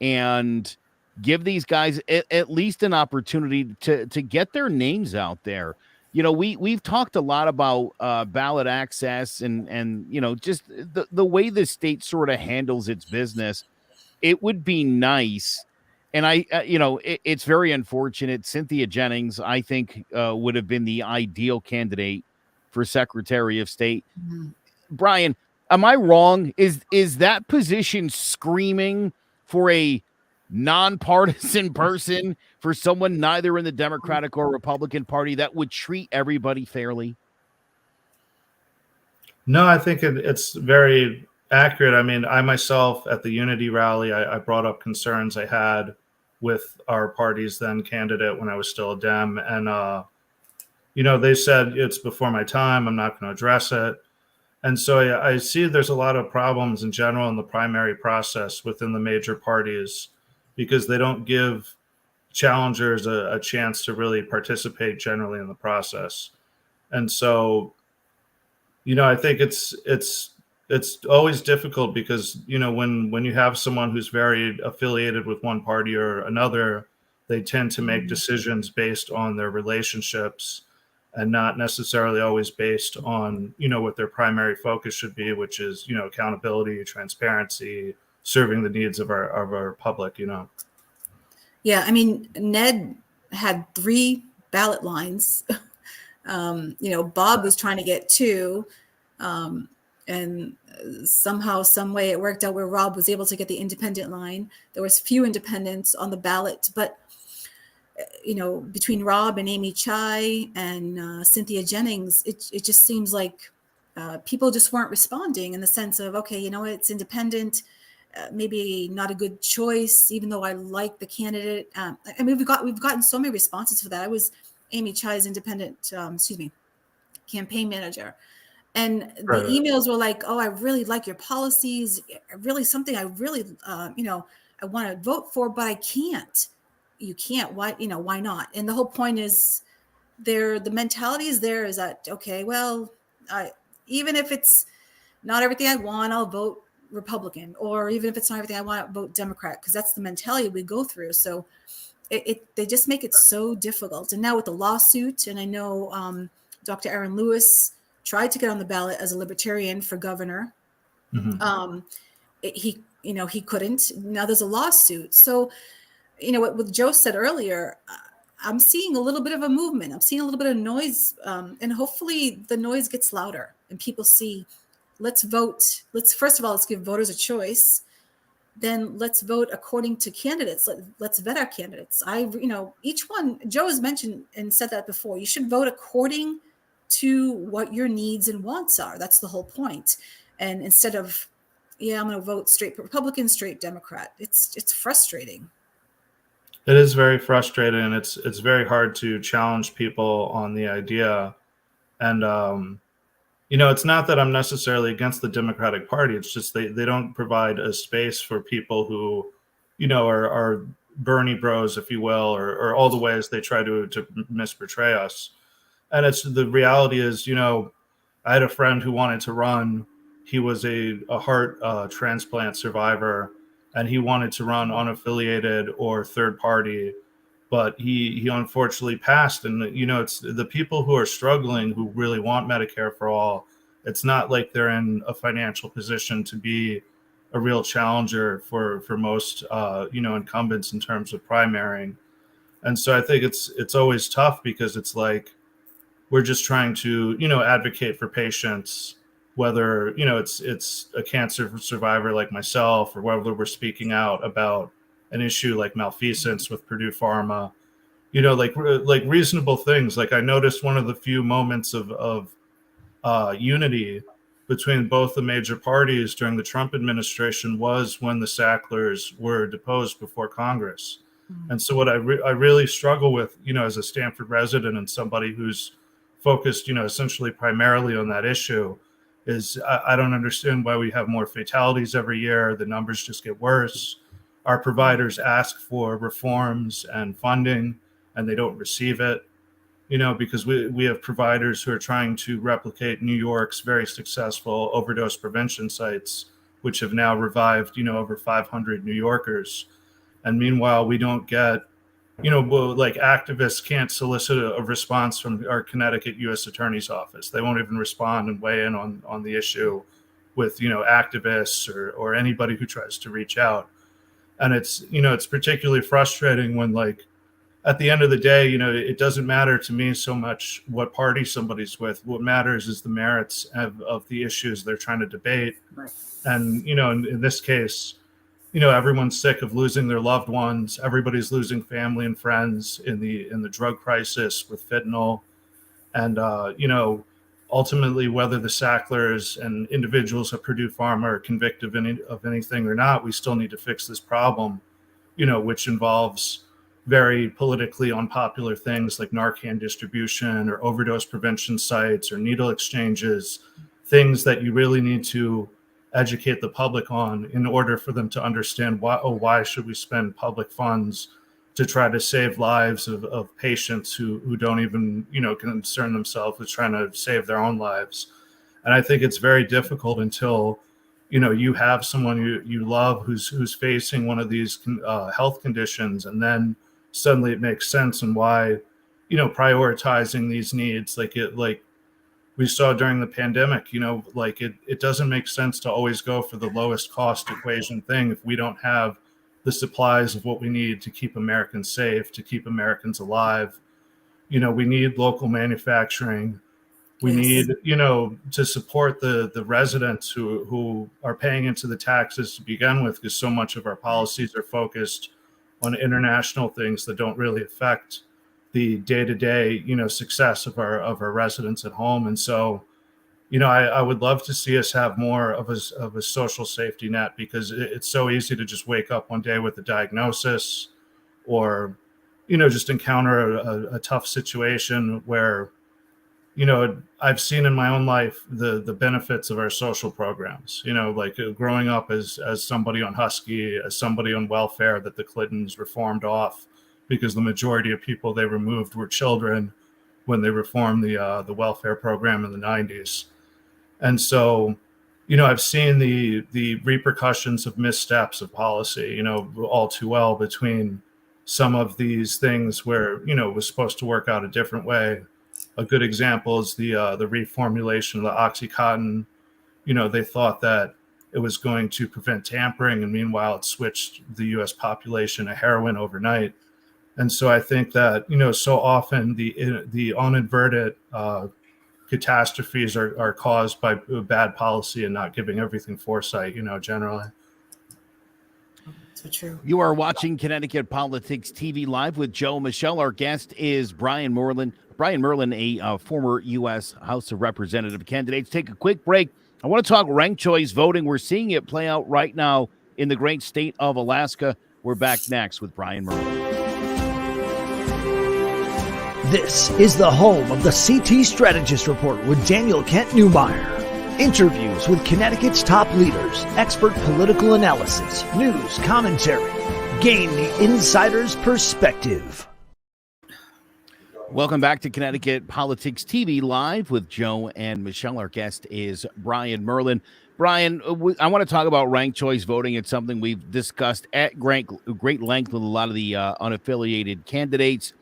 and give these guys at least an opportunity to get their names out there. We've talked a lot about ballot access and just the way the state sort of handles its business. It would be nice, and it's very unfortunate. Cynthia Jennings, I think, would have been the ideal candidate for Secretary of State. Mhm. Brian, am I wrong? Is that position screaming for a nonpartisan person, for someone neither in the Democratic or Republican Party that would treat everybody fairly? No, I think it's very accurate. I mean, I myself at the Unity rally, I brought up concerns I had with our party's then candidate when I was still a Dem. And, they said it's before my time. I'm not going to address it. And so I see there's a lot of problems in general in the primary process within the major parties, because they don't give challengers a chance to really participate generally in the process. And so, I think it's always difficult because, when you have someone who's very affiliated with one party or another, they tend to make decisions based on their relationships and not necessarily always based on, what their primary focus should be, which is, accountability, transparency, serving the needs of our public, Yeah, I mean, Ned had 3 ballot lines. Bob was trying to get 2, and somehow, some way, it worked out where Rob was able to get the independent line. There was few independents on the ballot, but between Rob and Amy Chai and Cynthia Jennings, it just seems like people just weren't responding, in the sense of, okay, it's independent. Maybe not a good choice, even though I like the candidate. I mean, we've gotten so many responses for that. I was Amy Chai's independent, campaign manager, and the emails were like, "Oh, I really like your policies. Really something I really, I want to vote for, but I can't." You can't. Why? Why not? And the whole point is, the mentality is there is that, okay, well, even if it's not everything I want, I'll vote Republican, or even if it's not everything I want, I'll vote Democrat, because that's the mentality we go through. So they just make it so difficult. And now with the lawsuit, and I know Dr. Aaron Lewis tried to get on the ballot as a libertarian for governor. Mm-hmm. He couldn't. Now there's a lawsuit. So, what Joe said earlier, I'm seeing a little bit of a movement. I'm seeing a little bit of noise, and hopefully the noise gets louder and people see, let's vote. First of all, let's give voters a choice. Then let's vote according to candidates. Let's vet our candidates. Each one, Joe has mentioned and said that before, you should vote according to what your needs and wants are. That's the whole point. And instead of, I'm going to vote straight Republican, straight Democrat, it's frustrating. It is very frustrating, and it's very hard to challenge people on the idea. And it's not that I'm necessarily against the Democratic Party. It's just they don't provide a space for people who, are Bernie bros, if you will, or all the ways they try to misportray us. And the reality is, I had a friend who wanted to run. He was a heart transplant survivor, and he wanted to run unaffiliated or third party. but he unfortunately passed. And, you know, it's the people who are struggling, who really want Medicare for all. It's not like they're in a financial position to be a real challenger for most, you know, incumbents in terms of primarying. And so I think it's always tough, because it's like, we're just trying to, you know, advocate for patients, whether, you know, it's a cancer survivor like myself, or whether we're speaking out about an issue like malfeasance with Purdue Pharma, you know, like reasonable things. Like, I noticed one of the few moments of unity between both the major parties during the Trump administration was when the Sacklers were deposed before Congress. And so what I really struggle with, you know, as a Stanford resident and somebody who's focused, you know, essentially primarily on that issue, is I don't understand why we have more fatalities every year. The numbers just get worse. Our providers ask for reforms and funding, and they don't receive it, you know, because we have providers who are trying to replicate New York's very successful overdose prevention sites, which have now revived, you know, over 500 New Yorkers. And meanwhile, we don't get, you know, like, activists can't solicit a response from our Connecticut U.S. Attorney's Office. They won't even respond and weigh in on the issue with, you know, activists or anybody who tries to reach out. And it's, you know, it's particularly frustrating when, like, at the end of the day, you know, it doesn't matter to me so much what party somebody's with. What matters is the merits of the issues they're trying to debate. Right. And, you know, in this case, you know, everyone's sick of losing their loved ones. Everybody's losing family and friends in the drug crisis with fentanyl. And, you know, ultimately, whether the Sacklers and individuals at Purdue Pharma are convicted of anything or not, we still need to fix this problem, you know, which involves very politically unpopular things like Narcan distribution or overdose prevention sites or needle exchanges, things that you really need to educate the public on in order for them to understand why should we spend public funds to try to save lives of patients who don't even, you know, concern themselves with trying to save their own lives. And I think it's very difficult until, you know, you have someone you love who's facing one of these health conditions, and then suddenly it makes sense and why, you know, prioritizing these needs, like we saw during the pandemic, you know, like it doesn't make sense to always go for the lowest cost equation thing if we don't have the supplies of what we need to keep Americans safe, to keep Americans alive. You know, we need local manufacturing. We need, you know, to support the residents who are paying into the taxes to begin with, because so much of our policies are focused on international things that don't really affect the day-to-day, you know, success of our residents at home. And so, you know, I would love to see us have more of a social safety net, because it's so easy to just wake up one day with a diagnosis, or, you know, just encounter a tough situation where, you know, I've seen in my own life the benefits of our social programs, you know, like growing up as somebody on Husky, as somebody on welfare that the Clintons reformed off, because the majority of people they removed were children when they reformed the welfare program in the 90s. And so, you know, I've seen the repercussions of missteps of policy, you know, all too well, between some of these things where, you know, it was supposed to work out a different way. A good example is the reformulation of the Oxycontin. You know, they thought that it was going to prevent tampering, and meanwhile it switched the U.S. population to heroin overnight. And so I think that, you know, so often the inadvertent catastrophes are caused by bad policy and not giving everything foresight, you know, generally. So true. You are watching Connecticut Politics TV Live with Joe and Michelle. Our guest is Brian Merlen. Brian Merlen, a former U.S. House of Representative candidate. Take a quick break. I want to talk ranked choice voting. We're seeing it play out right now in the great state of Alaska. We're back next with Brian Merlen. This is the home of the CT Strategist Report with Daniel Kent Newmeyer. Interviews with Connecticut's top leaders, expert political analysis, news, commentary. Gain the insider's perspective. Welcome back to Connecticut Politics TV Live with Joe and Michelle. Our guest is Brian Merlen. Brian, I want to talk about ranked choice voting. It's something we've discussed at great length with a lot of the unaffiliated candidates.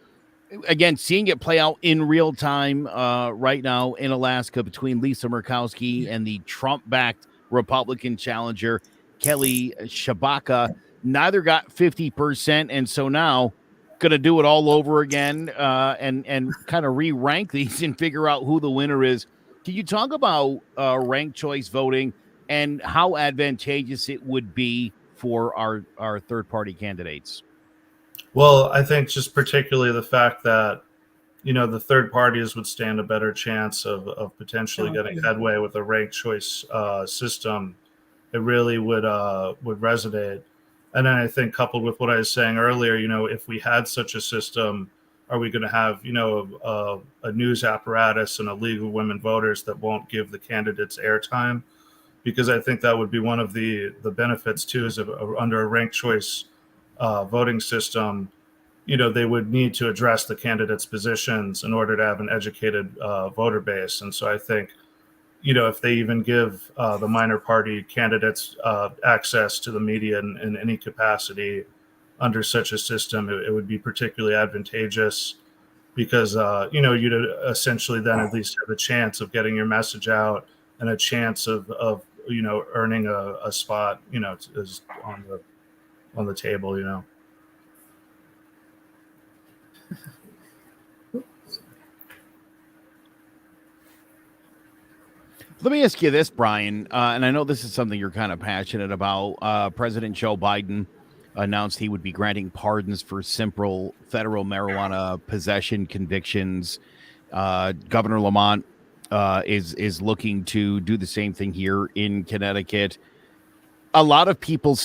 Again, seeing it play out in real time right now in Alaska between Lisa Murkowski and the Trump-backed Republican challenger, Kelly Shabaka. Neither got 50%, and so now going to do it all over again and kind of re-rank these and figure out who the winner is. Can you talk about ranked choice voting and how advantageous it would be for our third-party candidates? Well, I think just particularly the fact that, the third parties would stand a better chance of potentially getting headway with a ranked choice system. It really would resonate. And then I think coupled with what I was saying earlier, if we had such a system, are we going to have, a news apparatus and a league of women voters that won't give the candidates airtime? Because I think that would be one of the benefits too, is under a ranked choice voting system, they would need to address the candidates' positions in order to have an educated voter base. And so I think, if they even give the minor party candidates access to the media in any capacity under such a system, it would be particularly advantageous because, you'd essentially then at least have a chance of getting your message out and a chance of earning a spot, is on the table, Let me ask you this, Brian, and I know this is something you're kind of passionate about. President Joe Biden announced he would be granting pardons for simple federal marijuana possession convictions. Governor Lamont is looking to do the same thing here in Connecticut. A lot of people,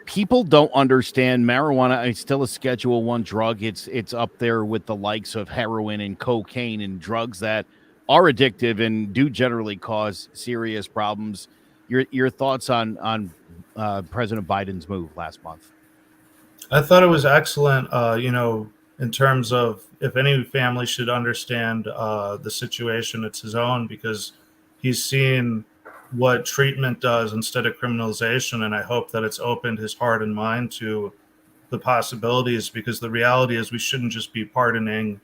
people don't understand marijuana. It's still a Schedule I drug. It's up there with the likes of heroin and cocaine and drugs that are addictive and do generally cause serious problems. Your thoughts on President Biden's move last month? I thought it was excellent. In terms of if any family should understand the situation, it's his own, because he's seen what treatment does instead of criminalization. And I hope that it's opened his heart and mind to the possibilities, because the reality is we shouldn't just be pardoning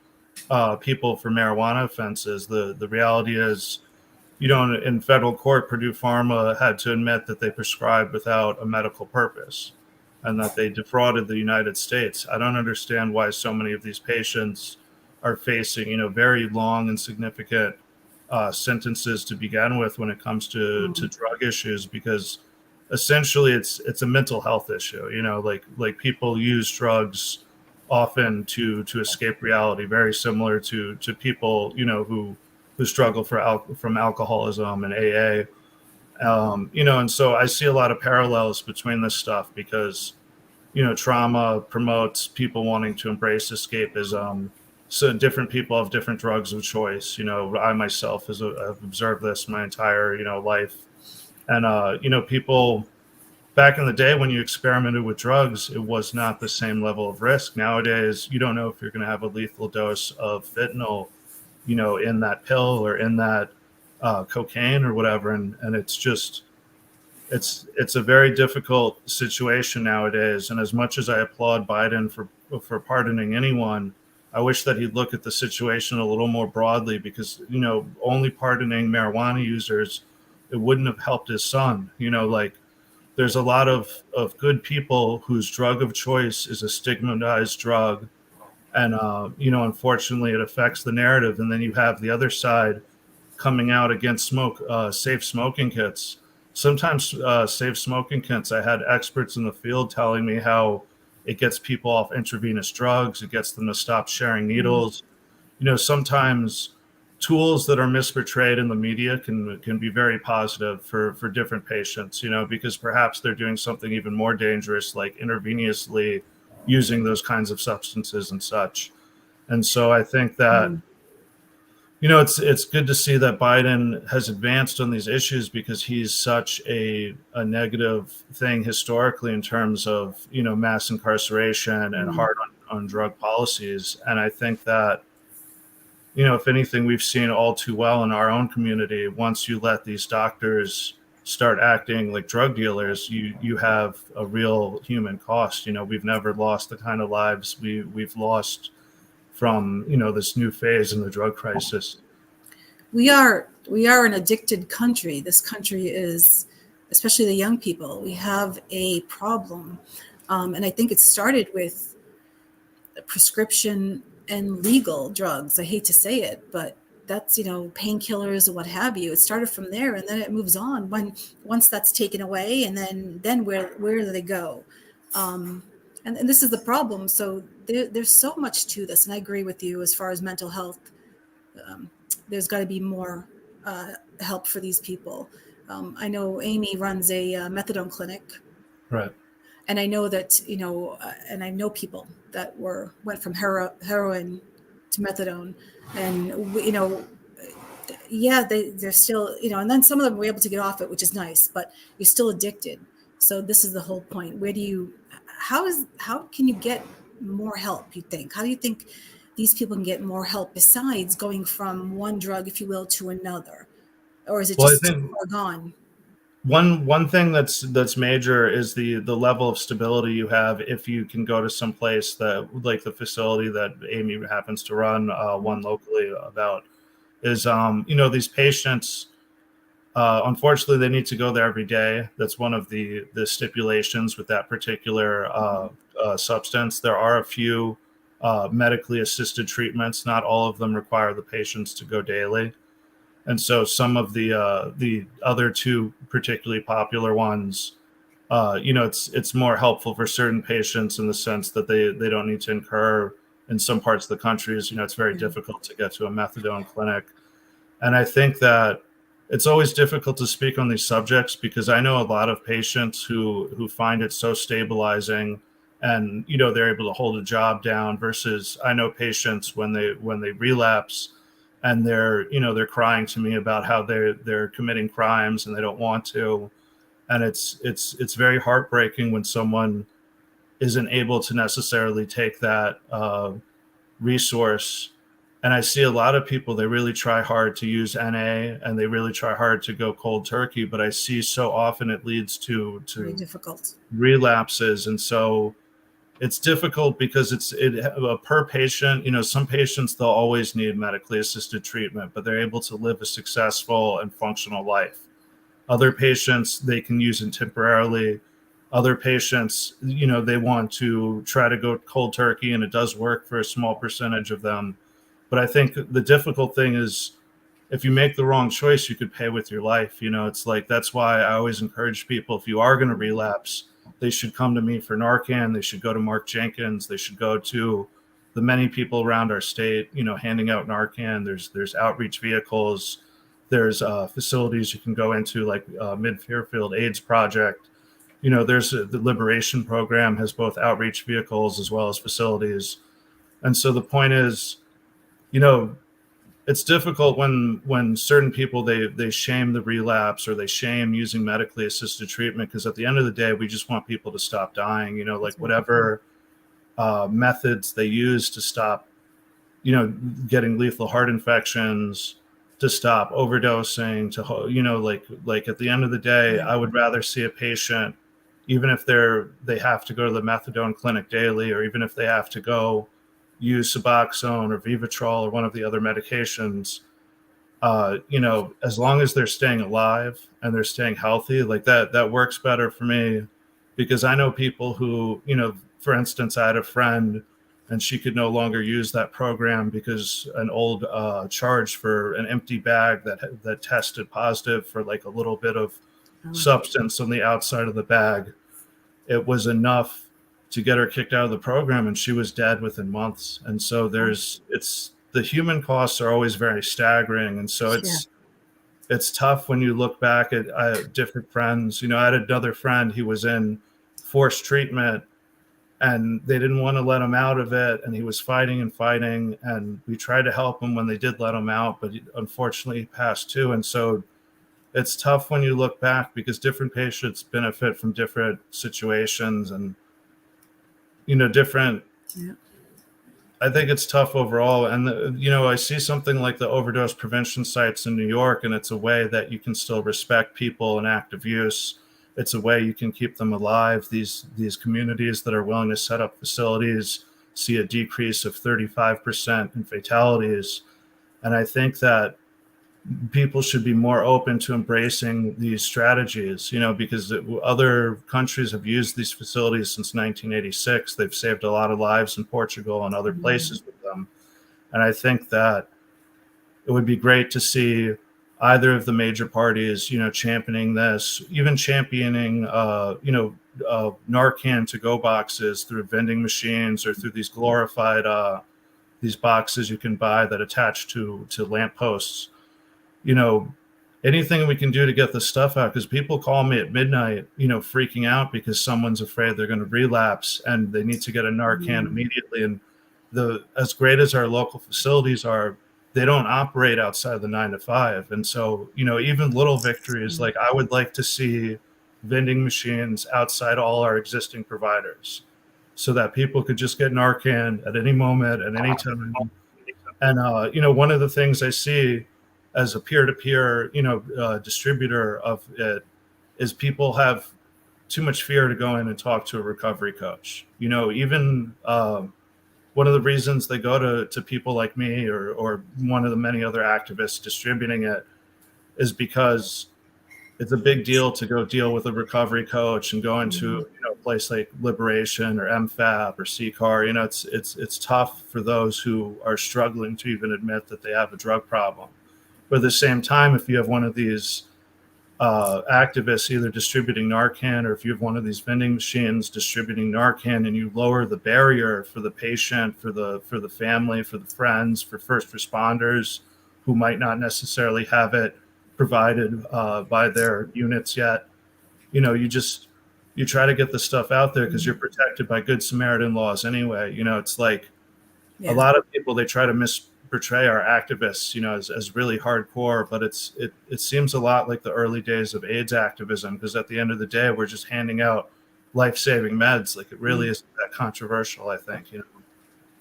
people for marijuana offenses. The reality is, in federal court, Purdue Pharma had to admit that they prescribed without a medical purpose and that they defrauded the United States. I don't understand why so many of these patients are facing, very long and significant sentences to begin with when it comes to drug issues, because essentially it's a mental health issue. Like people use drugs often to escape reality, very similar to people who struggle from alcoholism and AA. And so I see a lot of parallels between this stuff, because trauma promotes people wanting to embrace escapism. So different people have different drugs of choice. I myself have observed this my entire life. And people back in the day, when you experimented with drugs, it was not the same level of risk. Nowadays, you don't know if you're going to have a lethal dose of fentanyl, in that pill or in that cocaine or whatever. And it's just, it's a very difficult situation nowadays. And as much as I applaud Biden for pardoning anyone, I wish that he'd look at the situation a little more broadly, because, only pardoning marijuana users, it wouldn't have helped his son. There's a lot of good people whose drug of choice is a stigmatized drug. And, unfortunately, it affects the narrative. And then you have the other side coming out against safe smoking kits. Sometimes safe smoking kits, I had experts in the field telling me how it gets people off intravenous drugs. It gets them to stop sharing needles. Sometimes tools that are misportrayed in the media can be very positive for different patients, because perhaps they're doing something even more dangerous, like intravenously using those kinds of substances and such. And so I think that, it's good to see that Biden has advanced on these issues, because he's such a negative thing historically in terms of, mass incarceration and hard on drug policies. And I think that, if anything, we've seen all too well in our own community, once you let these doctors start acting like drug dealers, you have a real human cost. We've never lost the kind of lives we've lost from this new phase in the drug crisis. We are an addicted country. This country is, especially the young people, we have a problem, and I think it started with prescription and legal drugs. I hate to say it, but that's, painkillers or what have you. It started from there, and then it moves on once that's taken away, and then where do they go? And this is the problem. So there's so much to this, and I agree with you as far as mental health. There's got to be more help for these people. I know Amy runs a methadone clinic, right? And I know that and I know people that went from heroin to methadone, and they're still, and then some of them were able to get off it, which is nice, but you're still addicted. So this is the whole point. How can you get more help, you think? How do you think these people can get more help besides going from one drug, if you will, to another? Or is it just gone? One thing that's major is the level of stability you have if you can go to some place that, like the facility that Amy happens to run, one locally about, is these patients, unfortunately they need to go there every day. That's one of the stipulations with that particular substance. There are a few medically assisted treatments. Not all of them require the patients to go daily. And so some of the other two particularly popular ones, it's more helpful for certain patients in the sense that they don't need to incur, in some parts of the country, it's very difficult to get to a methadone clinic. And I think that it's always difficult to speak on these subjects because I know a lot of patients who find it so stabilizing, and they're able to hold a job down, versus I know patients when they relapse, and they're crying to me about how they're committing crimes and they don't want to. And it's very heartbreaking when someone isn't able to necessarily take that resource. And I see a lot of people, they really try hard to use NA and they really try hard to go cold turkey, but I see so often it leads to very difficult relapses. And so it's difficult because it's per patient. Some patients, they'll always need medically assisted treatment, but they're able to live a successful and functional life. Other patients, they can use it temporarily. Other patients, they want to try to go cold turkey, and it does work for a small percentage of them. But I think the difficult thing is, if you make the wrong choice, you could pay with your life. It's like, that's why I always encourage people, if you are going to relapse, they should come to me for Narcan. They should go to Mark Jenkins. They should go to the many people around our state, handing out Narcan. There's outreach vehicles. There's facilities you can go into, like Mid-Fairfield AIDS Project. There's the Liberation Program has both outreach vehicles as well as facilities. And so the point is, it's difficult when certain people, they shame the relapse or they shame using medically assisted treatment, because at the end of the day, we just want people to stop dying, whatever methods they use to stop, getting lethal heart infections, to stop overdosing, to, like at the end of the day, I would rather see a patient, even if they have to go to the methadone clinic daily, or even if they have to go use Suboxone or Vivitrol or one of the other medications, as long as they're staying alive and they're staying healthy, like that works better for me. Because I know people who, for instance, I had a friend and she could no longer use that program because an old charge for an empty bag that tested positive for like a little bit of substance on the outside of the bag, it was enough to get her kicked out of the program, and she was dead within months. And so it's the human costs are always very staggering. And so it's tough when you look back at different friends. I had another friend, he was in forced treatment and they didn't want to let him out of it. And he was fighting, and we tried to help him when they did let him out, but unfortunately he passed too. And so it's tough when you look back, because different patients benefit from different situations and different I think it's tough overall. And, I see something like the overdose prevention sites in New York, and it's a way that you can still respect people in active use. It's a way you can keep them alive. These communities that are willing to set up facilities see a decrease of 35% in fatalities. And I think that people should be more open to embracing these strategies, because other countries have used these facilities since 1986. They've saved a lot of lives in Portugal and other places with them. And I think that it would be great to see either of the major parties, championing this, even championing, Narcan to-go boxes through vending machines or through these glorified, these boxes you can buy that attach to lampposts. Anything we can do to get the stuff out, because people call me at midnight, freaking out because someone's afraid they're going to relapse and they need to get a Narcan immediately. And as great as our local facilities are, they don't operate outside the 9 to 5. And so, even little victories, like I would like to see vending machines outside all our existing providers so that people could just get Narcan at any moment, at any time. And, one of the things I see as a peer-to-peer, distributor of it is people have too much fear to go in and talk to a recovery coach. Even one of the reasons they go to people like me or one of the many other activists distributing it is because it's a big deal to go deal with a recovery coach and go into a place like Liberation or MFAP or CCAR. It's tough for those who are struggling to even admit that they have a drug problem. But at the same time, if you have one of these activists either distributing Narcan, or if you have one of these vending machines distributing Narcan, and you lower the barrier for the patient, for the family, for the friends, for first responders who might not necessarily have it provided by their units yet, you try to get the stuff out there because you're protected by Good Samaritan laws anyway. It's like a lot of people, they try to portray our activists, as really hardcore, but it seems a lot like the early days of AIDS activism, because at the end of the day, we're just handing out life-saving meds. Like, it really isn't that controversial, I think.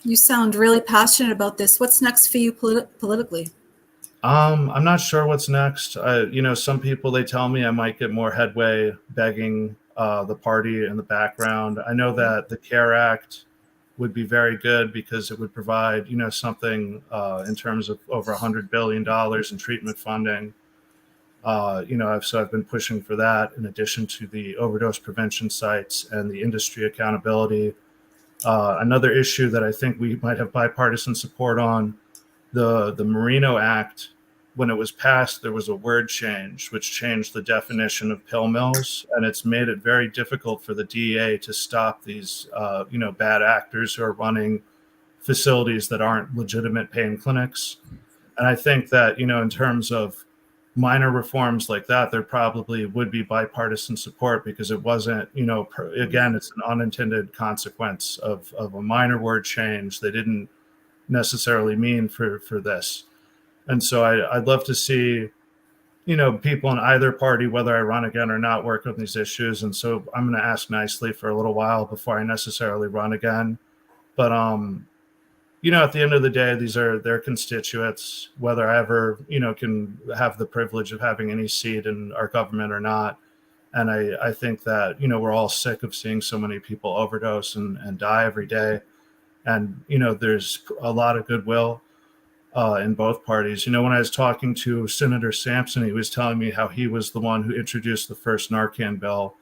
You sound really passionate about this. What's next for you politically? I'm not sure what's next. Some people, they tell me I might get more headway begging the party in the background. I know that the CARE Act would be very good because it would provide, something in terms of over $100 billion in treatment funding. So I've been pushing for that in addition to the overdose prevention sites and the industry accountability. Another issue that I think we might have bipartisan support on, the Marino Act. When it was passed, there was a word change, which changed the definition of pill mills, and it's made it very difficult for the DEA to stop these, bad actors who are running facilities that aren't legitimate pain clinics. And I think that, in terms of minor reforms like that, there probably would be bipartisan support, because it wasn't, again, it's an unintended consequence of a minor word change. They didn't necessarily mean for this. And so I'd love to see, people in either party, whether I run again or not, work on these issues. And so I'm going to ask nicely for a little while before I necessarily run again. But, at the end of the day, these are their constituents, whether I ever, can have the privilege of having any seat in our government or not. And I think that, we're all sick of seeing so many people overdose and die every day. And, there's a lot of goodwill in both parties. When I was talking to Senator Sampson, he was telling me how he was the one who introduced the first Narcan bill.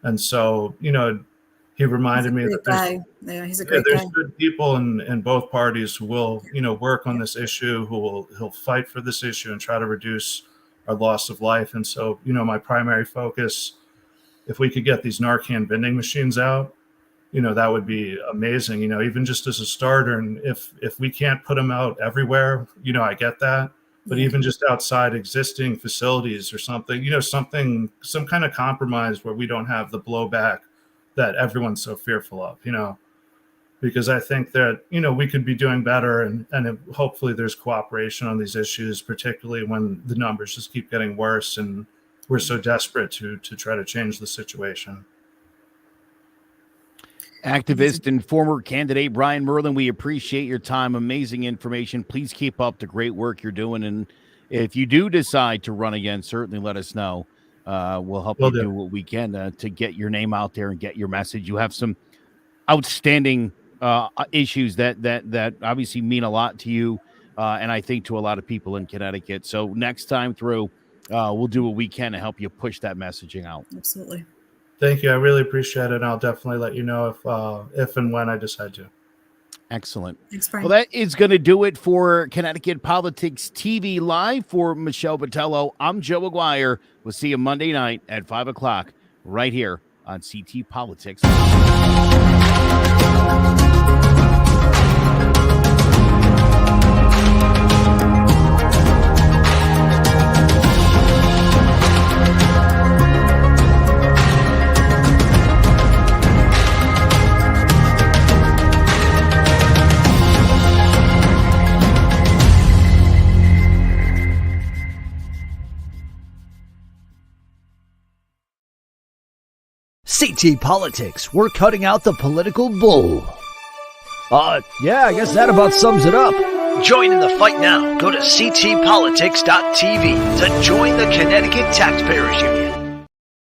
And so, he reminded me that he's a great guy. There's good people in both parties who will, work on this issue, who'll fight for this issue and try to reduce our loss of life. And so, my primary focus, if we could get these Narcan vending machines out, that would be amazing, even just as a starter. And if we can't put them out everywhere, I get that. But even just outside existing facilities or something, some kind of compromise where we don't have the blowback that everyone's so fearful of, because I think that, we could be doing better. And hopefully there's cooperation on these issues, particularly when the numbers just keep getting worse and we're so desperate to try to change the situation. Activist and former candidate Brian Merlen, we appreciate your time. Amazing information. Please keep up the great work you're doing. And if you do decide to run again, certainly let us know. We'll help you do what we can to get your name out there and get your message. You have some outstanding issues that obviously mean a lot to you, and I think to a lot of people in Connecticut. So next time through, we'll do what we can to help you push that messaging out. Absolutely. Thank you. I really appreciate it. And I'll definitely let you know if and when I decide to. Excellent. Thanks, Brian. Well, that is going to do it for Connecticut Politics TV Live. For Michelle Bohtello, I'm Joe Aguiar. We'll see you Monday night at 5 o'clock right here on CT Politics. CT Politics, we're cutting out the political bull. Yeah, I guess that about sums it up. Join in the fight now. Go to ctpolitics.tv to join the Connecticut Taxpayers Union.